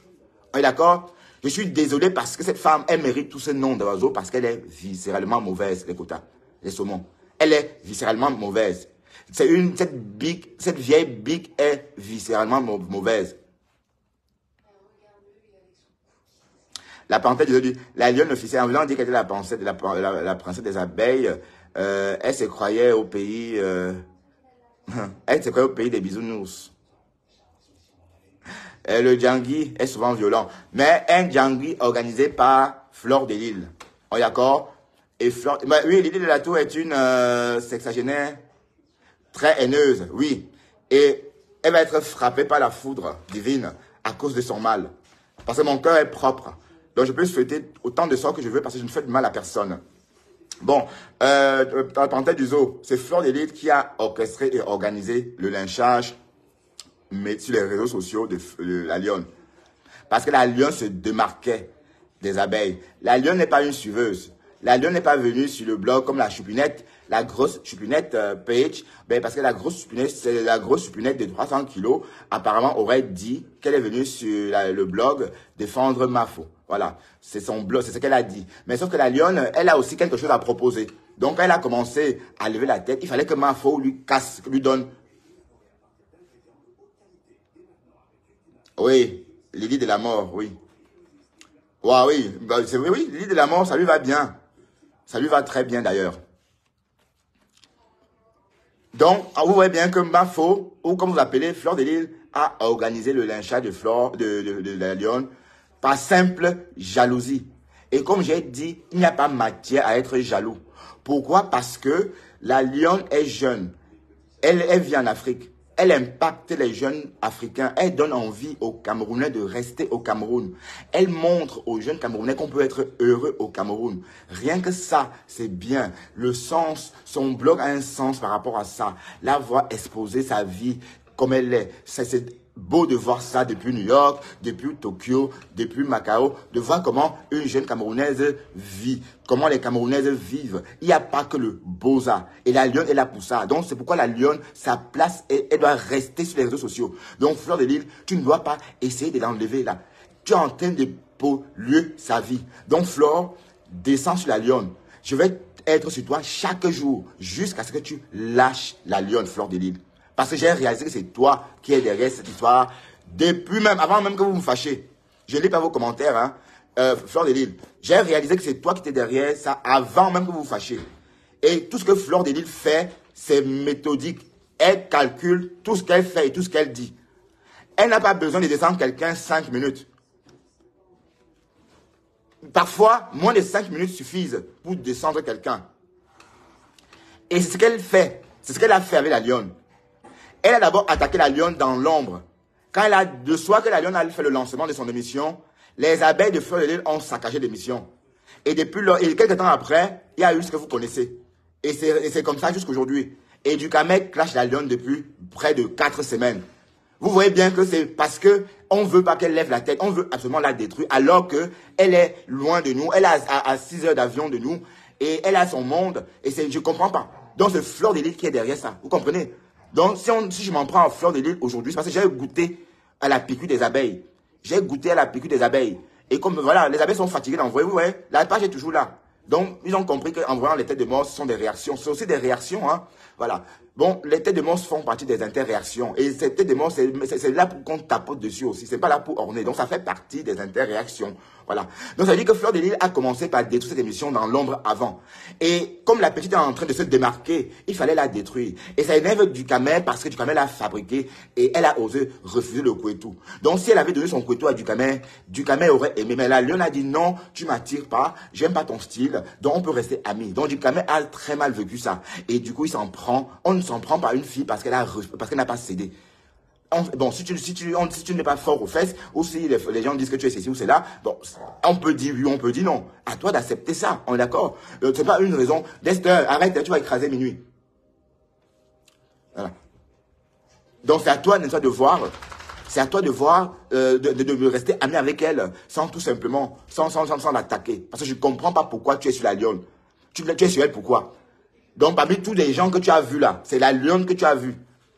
On est d'accord? Je suis désolé parce que cette femme, elle mérite tous ces noms d'oiseaux parce qu'elle est viscéralement mauvaise, les quotas, les saumons. Elle est viscéralement mauvaise. Cette vieille bique est viscéralement mauvaise. La parenthèse de la lionne officielle, en voulant dire qu'elle était la princesse, la princesse des abeilles, elle se croyait au pays, elle se croyait au pays des bisounours. Le Djangui est souvent violent, mais un Djangui organisé par Fleur de Lille. On est d'accord? Et oui, Lily de la Tour est une sexagénaire très haineuse, oui. Et elle va être frappée par la foudre divine à cause de son mal. Parce que mon cœur est propre. Donc je peux souhaiter autant de sorts que je veux parce que je ne fais de mal à personne. Bon, dans la parenthèse du zoo, c'est Fleur de Lille qui a orchestré et organisé le lynchage mais sur les réseaux sociaux de la lionne. Parce que la lionne se démarquait des abeilles. La lionne n'est pas une suiveuse. La lionne n'est pas venue sur le blog comme la choupinette, la grosse choupinette page, parce que la grosse choupinette de 300 kilos, apparemment aurait dit qu'elle est venue sur le blog défendre Mafo. Voilà, c'est son blog, c'est ce qu'elle a dit. Mais sauf que la lionne, elle a aussi quelque chose à proposer. Donc elle a commencé à lever la tête. Il fallait que Mafo lui donne. Oui, Lily de la mort, oui. Ouais, oui, oui, Lily de la mort, ça lui va bien. Ça lui va très bien d'ailleurs. Donc, vous voyez bien que Mafo, ou comme vous appelez Fleur de Lille, a organisé le lynchage de la lionne par simple jalousie. Et comme j'ai dit, il n'y a pas matière à être jaloux. Pourquoi? Parce que la lionne est jeune. Elle vit en Afrique. Elle impacte les jeunes Africains. Elle donne envie aux Camerounais de rester au Cameroun. Elle montre aux jeunes Camerounais qu'on peut être heureux au Cameroun. Rien que ça, c'est bien. Le sens, son blog a un sens par rapport à ça. La voir exposer sa vie comme elle est. C'est beau de voir ça depuis New York, depuis Tokyo, depuis Macao, de voir comment une jeune Camerounaise vit, comment les Camerounaises vivent. Il n'y a pas que le beaux-arts. Et la lionne est là pour ça. Donc, c'est pourquoi la lionne, sa place, elle doit rester sur les réseaux sociaux. Donc, Fleur de Lille, tu ne dois pas essayer de l'enlever là. Tu es en train de polluer sa vie. Donc, Fleur, descends sur la lionne. Je vais être sur toi chaque jour jusqu'à ce que tu lâches la lionne, Fleur de Lille. Parce que j'ai réalisé que c'est toi qui es derrière cette histoire. Depuis même, avant même que vous vous fâchiez. Je ne lis pas vos commentaires, hein. Fleur de Lille. J'ai réalisé que c'est toi qui étais derrière ça avant même que vous vous fâchiez. Et tout ce que Fleur de Lille fait, c'est méthodique. Elle calcule tout ce qu'elle fait et tout ce qu'elle dit. Elle n'a pas besoin de descendre quelqu'un 5 minutes. Parfois, moins de 5 minutes suffisent pour descendre quelqu'un. Et c'est ce qu'elle fait. C'est ce qu'elle a fait avec la lionne. Elle a d'abord attaqué la lionne dans l'ombre. Quand elle a, le soir que la lionne a fait le lancement de son émission, les abeilles de Fleur de Lille ont saccagé l'émission. Et depuis et quelques temps après, il y a eu ce que vous connaissez. Et c'est comme ça jusqu'aujourd'hui. Et Ducamel clash la lionne depuis près de 4 semaines. Vous voyez bien que c'est parce que on veut pas qu'elle lève la tête, on veut absolument la détruire, alors que elle est loin de nous, elle est à 6 heures d'avion de nous, et elle a son monde, et je comprends pas. Donc c'est Fleur de Lille qui est derrière ça, vous comprenez? Donc, si je m'en prends à Fleur de Lille aujourd'hui, c'est parce que j'ai goûté à la piqûre des abeilles. J'ai goûté à la piqûre des abeilles. Et comme, voilà, les abeilles sont fatiguées d'envoyer, vous voyez, la page est toujours là. Donc, ils ont compris qu'en voyant les têtes de mort, ce sont des réactions. C'est aussi des réactions, hein. Voilà. Bon, les têtes de mort font partie des interréactions. Et ces têtes de mort, c'est là pour qu'on tapote dessus aussi. C'est pas là pour orner. Donc, ça fait partie des interréactions. Voilà. Donc, ça veut dire que Fleur de Lille a commencé par détruire cette émission dans l'ombre avant. Et comme la petite est en train de se démarquer, il fallait la détruire. Et ça énerve Ducamel parce que Ducamel a fabriqué et elle a osé refuser le couetou. Donc, si elle avait donné son couetou à Ducamel, Ducamel aurait aimé. Mais la lionne a dit non, tu m'attires pas, j'aime pas ton style, donc on peut rester amis. Donc, Ducamel a très mal vécu ça. Et du coup, il s'en prend. On ne s'en prend pas une fille parce qu'elle n'a pas cédé. Bon, si tu n'es pas fort aux fesses, ou si les gens disent que tu es ceci ou cela, bon, on peut dire oui, on peut dire non. À toi d'accepter ça, on est d'accord. C'est pas une raison. Dexter, arrête, tu vas écraser minuit. Voilà. Donc c'est à toi, n'est-ce pas, de voir. C'est à toi de voir, de rester ami avec elle, sans tout simplement, sans l'attaquer. Parce que je ne comprends pas pourquoi tu es sur la lionne. Tu es sur elle pourquoi? Donc, parmi tous les gens que tu as vus là, c'est la lionne que tu as vue.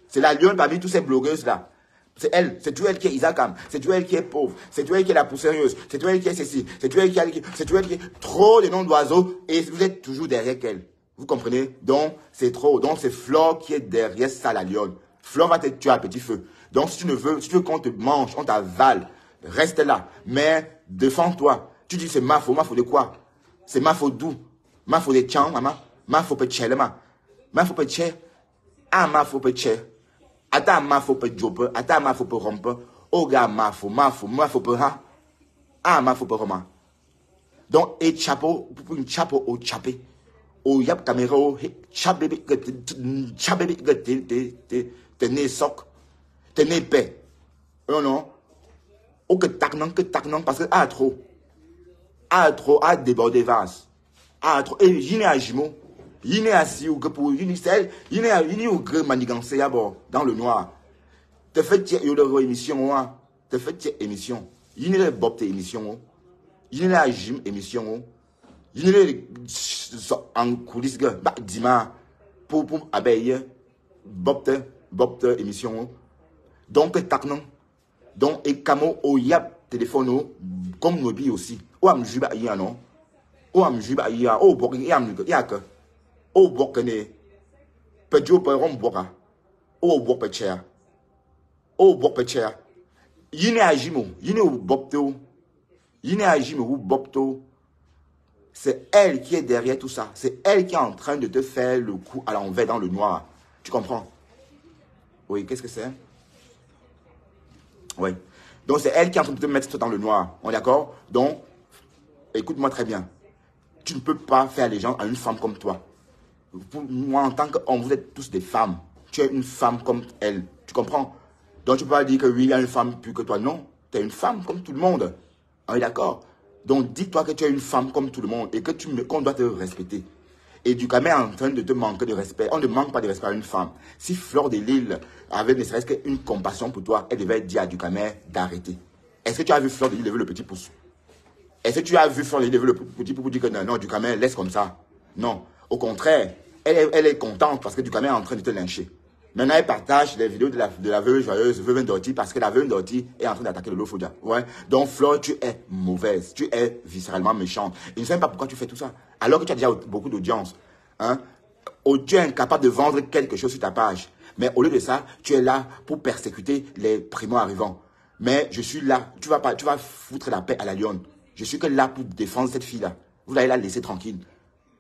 C'est la lionne parmi toutes ces blogueuses là. C'est elle, c'est toi elle qui est Isakam, c'est toi elle qui est pauvre, c'est toi elle qui est la pousserieuse, c'est toi elle qui est ceci, c'est toi elle qui est, c'est toi elle qui est trop de noms d'oiseaux et vous êtes toujours derrière elle. Vous comprenez? Donc, c'est trop. Donc, c'est Flore qui est derrière ça, la lionne. Flore va te tuer à petit feu. Donc, si tu veux qu'on te mange, on t'avale, reste là. Mais, défends-toi. Tu dis, c'est ma faute de quoi? C'est ma faute d'où? Ma faute de Tchang, maman. Ma faute de Tchè, maman. Ma faute de Tchè. Ah, ma faute de Tchè. Ata ma faute de Jope. Ata ma faute de Rompe. Oh, gars, ma faute de ha. Ah, ma faute de Roma. Donc, et chapeau, pour une chapeau au chapé. Oh, yap caméra, chabé, t'es né soc, t'es né paix. Non, non. Oh, que tac non, parce que trop, a débordé vase. Trop, et il y a un jumeau, il y a assis ou que pour une celle, il y a ou que manigancé d'abord, dans le noir. Te fait, il y a une émission, te fait, émission. Il y a une bob émission, il y a une émission. Il y a en coulisses, dima, pour abeille, bopte, émission. Donc, tac non. Donc, et camo, au yap, téléphone, comme nos billes aussi. Ou am juba ya non. Ou am juba ya, oh, bok, yam, yak. Oh, bok, ne. Pedjo, peron, boka. Oh, bok, pecher. Oh, bok, pecher. Yine ajimo, yine ou bopto. Yine ajimo ou bopto. C'est elle qui est derrière tout ça. C'est elle qui est en train de te faire le coup à l'envers dans le noir. Tu comprends? Oui, qu'est-ce que c'est? Oui. Donc, c'est elle qui est en train de te mettre dans le noir. On est d'accord? Donc, écoute-moi très bien. Tu ne peux pas faire les gens à une femme comme toi. Pour moi, en tant qu'homme, vous êtes tous des femmes. Tu es une femme comme elle. Tu comprends? Donc, tu ne peux pas dire que oui, il y a une femme plus que toi. Non. Tu es une femme comme tout le monde. On est d'accord? Donc, dis-toi que tu es une femme comme tout le monde et que qu'on doit te respecter. Et Ducamel est en train de te manquer de respect. On ne manque pas de respect à une femme. Si Flore de Lille avait ne serait-ce qu'une compassion pour toi, elle devait dire à Ducamel d'arrêter. Est-ce que tu as vu Flore de Lille lever le petit pouce? Est-ce que tu as vu Flore de Lille lever le petit pouce pour dire que non, Ducamel, laisse comme ça? Non. Au contraire, elle est contente parce que Ducamel est en train de te lyncher. Maintenant, elle partage les vidéos de la veuve joyeuse, veuve Dorty, parce que la veuve Dorty est en train d'attaquer le Lofodia. Ouais. Donc, Flore, tu es mauvaise. Tu es viscéralement méchante. Et je ne sais pas pourquoi tu fais tout ça. Alors que tu as déjà beaucoup d'audience. Hein? Tu es incapable de vendre quelque chose sur ta page. Mais au lieu de ça, tu es là pour persécuter les primo-arrivants. Mais je suis là. Tu vas foutre la paix à la lionne. Je suis que là pour défendre cette fille-là. Vous allez la laisser tranquille.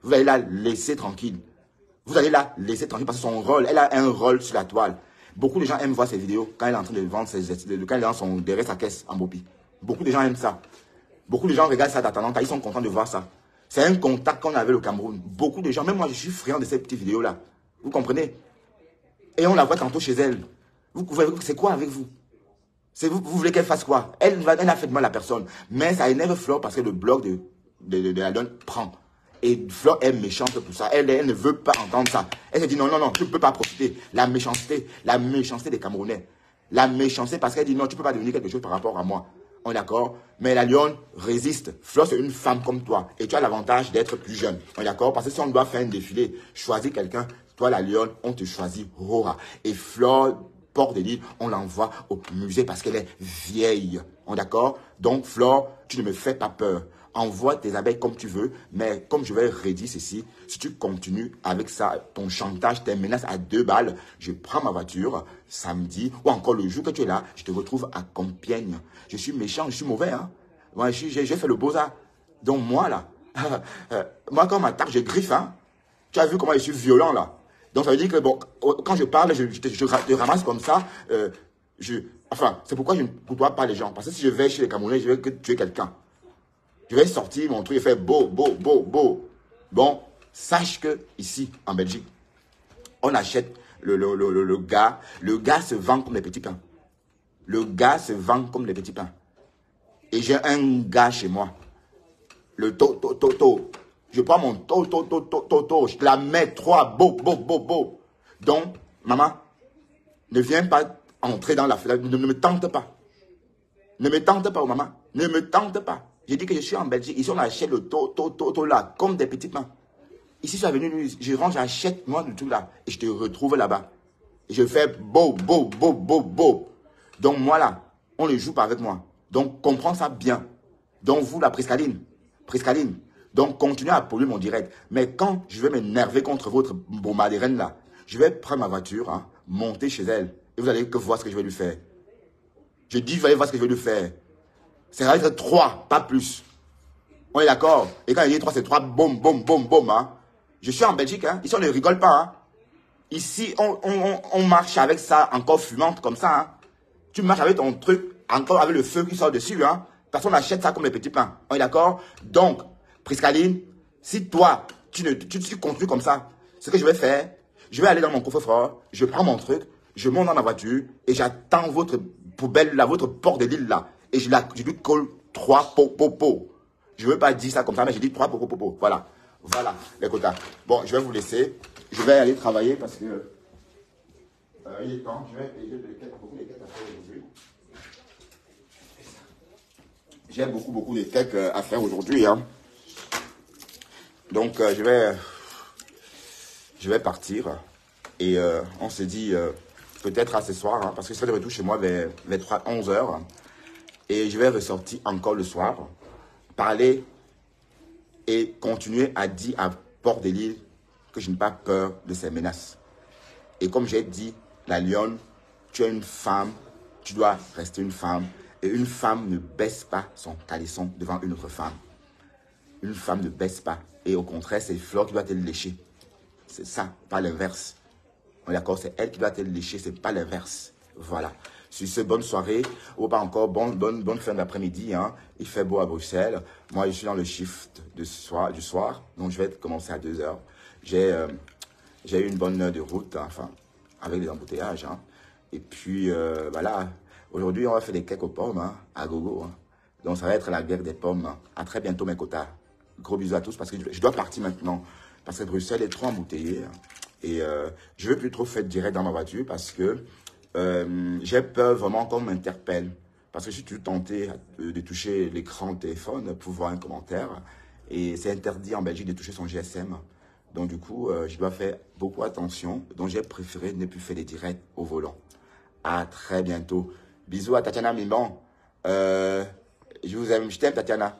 Vous allez la laisser tranquille. Vous allez la laisser tranquille parce que son rôle, elle a un rôle sur la toile. Beaucoup de gens aiment voir ses vidéos quand elle est en train de vendre quand elle est derrière sa caisse en Bopi. Beaucoup de gens aiment ça. Beaucoup de gens regardent ça d'attendant, ils sont contents de voir ça. C'est un contact qu'on avait au Cameroun. Beaucoup de gens, même moi je suis friand de ces petites vidéos-là. Vous comprenez? Et on la voit tantôt chez elle. C'est quoi avec vous? Vous voulez qu'elle fasse quoi? Elle a fait de mal à personne. Mais ça énerve Flore parce que le blog de la donne prend. Et Flore est méchante pour ça. Elle ne veut pas entendre ça. Elle se dit non, tu ne peux pas profiter. La méchanceté des Camerounais. La méchanceté parce qu'elle dit non, tu ne peux pas devenir quelque chose par rapport à moi. On est d'accord? Mais la lionne résiste. Flore, c'est une femme comme toi. Et tu as l'avantage d'être plus jeune. On est d'accord? Parce que si on doit faire un défilé, choisir quelqu'un, toi, la lionne, on te choisit Rora. Et Flore, Port de Lille, on l'envoie au musée parce qu'elle est vieille. On est d'accord? Donc, Flore, tu ne me fais pas peur. Envoie tes abeilles comme tu veux, mais comme je vais redire ceci, si tu continues avec ça, ton chantage, tes menaces à 2 balles, je prends ma voiture samedi, ou encore le jour que tu es là, je te retrouve à Compiègne. Je suis méchant, je suis mauvais, hein. Moi, j'ai fait le beau-ça. Donc moi, là, moi, quand on m'attaque, je griffe, hein. Tu as vu comment je suis violent, là. Donc ça veut dire que, bon, quand je parle, je te ramasse comme ça, enfin, c'est pourquoi je ne côtoie pas les gens. Parce que si je vais chez les Camerounais, je vais que tuer quelqu'un. Je vais sortir mon truc et faire beau. Bon, sache que ici, en Belgique, on achète le gars. Le gars se vend comme des petits pains. Le gars se vend comme des petits pains. Et j'ai un gars chez moi. Le to. Je prends mon to. Je te la mets 3 beau. Donc, maman, ne viens pas entrer dans la fenêtre. Ne me tente pas. Ne me tente pas, maman. Ne me tente pas. J'ai dit que je suis en Belgique. Ici, on achète le to là, comme des petits pains. Ici, je suis venu, je range, j'achète, moi, le tout là. Et je te retrouve là-bas. Et je fais beau, beau, beau, beau, beau. Donc, moi, là, on ne joue pas avec moi. Donc, comprends ça bien. Donc, vous, la Priscaline. Priscaline. Donc, continuez à polluer mon direct. Mais quand je vais m'énerver contre votre bombardienne là, je vais prendre ma voiture, hein, monter chez elle. Et vous allez que voir ce que je vais lui faire. Je dis, vous allez voir ce que je vais lui faire. C'est va être 3, pas plus. On est d'accord? Et quand il dit 3, c'est 3, boum, boum, boum, boum. Hein. Je suis en Belgique, hein. Ici on ne rigole pas. Hein. Ici, on marche avec ça encore fumante comme ça. Hein. Tu marches avec ton truc, encore avec le feu qui sort dessus. Hein. Personne n'achète ça comme les petits pains. On est d'accord? Donc, Priscaline, si toi, tu continues comme ça, ce que je vais faire, je vais aller dans mon coffre-fort, je prends mon truc, je monte dans ma voiture et j'attends votre poubelle là, votre port de l'île là. Et je lui colle 3 pots. Je ne veux pas dire ça comme ça, mais j'ai dit 3 pots. Voilà. Voilà les quotas. Bon, je vais vous laisser. Je vais aller travailler parce que il est temps. J'ai beaucoup de cakes à faire aujourd'hui. J'ai beaucoup de cakes à faire aujourd'hui. Hein. Donc, je vais partir. Et on se dit peut-être à ce soir, hein, parce que je serai de retour chez moi vers 11 h. Et je vais ressortir encore le soir, parler et continuer à dire à Port-de-l'Île que je n'ai pas peur de ces menaces. Et comme j'ai dit, la lionne, tu es une femme, tu dois rester une femme. Et une femme ne baisse pas son caleçon devant une autre femme. Une femme ne baisse pas. Et au contraire, c'est Flore qui doit te lécher. C'est ça, pas l'inverse. On est d'accord, c'est elle qui doit te lécher, c'est pas l'inverse. Voilà. Sur ce, bonne soirée, ou pas encore, bonne fin d'après-midi. Hein. Il fait beau à Bruxelles. Moi, je suis dans le shift du soir, donc je vais commencer à 2 h. J'ai eu une bonne heure de route, hein, enfin, avec les embouteillages. Hein. Et puis, voilà, aujourd'hui, on va faire des cakes aux pommes, hein, à gogo. Hein. Donc, ça va être la guerre des pommes. Hein. À très bientôt, mes quotas. Gros bisous à tous, parce que je dois partir maintenant. Parce que Bruxelles est trop embouteillée. Hein. Et je ne veux plus trop faire direct dans ma voiture, parce que j'ai peur vraiment qu'on m'interpelle. Parce que je suis toujours tenté de toucher l'écran de téléphone pour voir un commentaire. Et c'est interdit en Belgique de toucher son GSM. Donc du coup, je dois faire beaucoup attention. Donc j'ai préféré ne plus faire des directs au volant. À très bientôt. Bisous à Tatiana Mimban. Je vous aime, je t'aime Tatiana.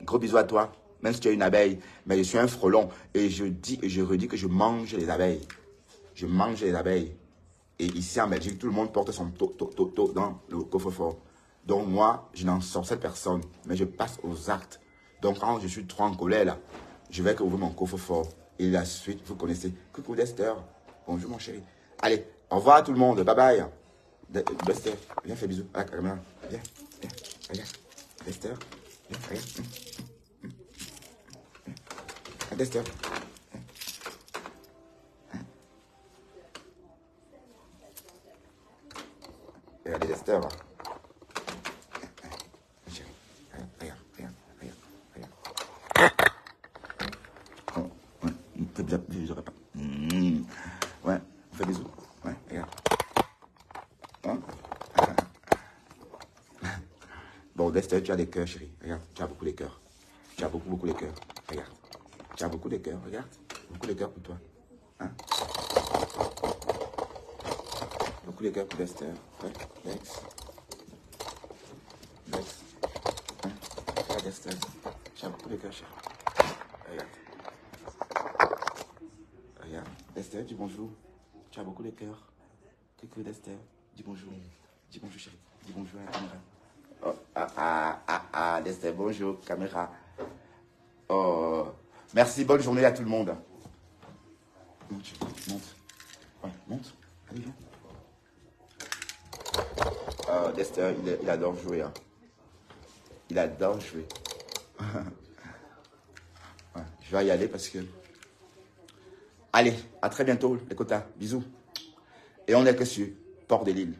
Gros bisous à toi. Même si tu es une abeille. Mais je suis un frelon. Et je dis et je redis que je mange les abeilles. Je mange les abeilles. Et ici en Belgique, tout le monde porte son to dans le coffre-fort. Donc moi, je n'en sorcelle personne, mais je passe aux actes. Donc quand je suis trop en colère, là, je vais ouvrir mon coffre-fort. Et la suite, vous connaissez. Coucou Dester. Bonjour mon chéri. Allez, au revoir à tout le monde. Bye bye. Dester, viens faire bisous à la caméra. Viens, regarde. Dester, viens, regarde. Dester. Regardez Dester. J'aurais pas. Ouais, on fait des bisous. Ouais, regarde. Hein? Bon, Dexter, tu as des cœurs, chérie. Regarde, tu as beaucoup de cœurs. Tu as beaucoup de cœurs. Regarde. Tu as beaucoup de cœurs, regarde. Beaucoup de cœurs pour toi. Hein? Beaucoup de cœurs pour Dexter. Ouais, Dex. Dex. Hein? Regarde, Dexter. Tu as beaucoup de cœurs, chérie. Regarde. Regarde. Dexter, dis bonjour. Tu as beaucoup de cœur. Coucou Dexter. Dis bonjour. Dis bonjour, chérie. Dis bonjour à la caméra. Oh, Dexter, bonjour, caméra. Oh, merci, bonne journée à tout le monde. Monte. Ouais, monte. Allez, viens. Oh, Dexter, il adore jouer. Hein. Il adore jouer. Ouais, je vais y aller parce que... Allez, à très bientôt, les quotas. Bisous. Et on est que sur Port-de-l'Île.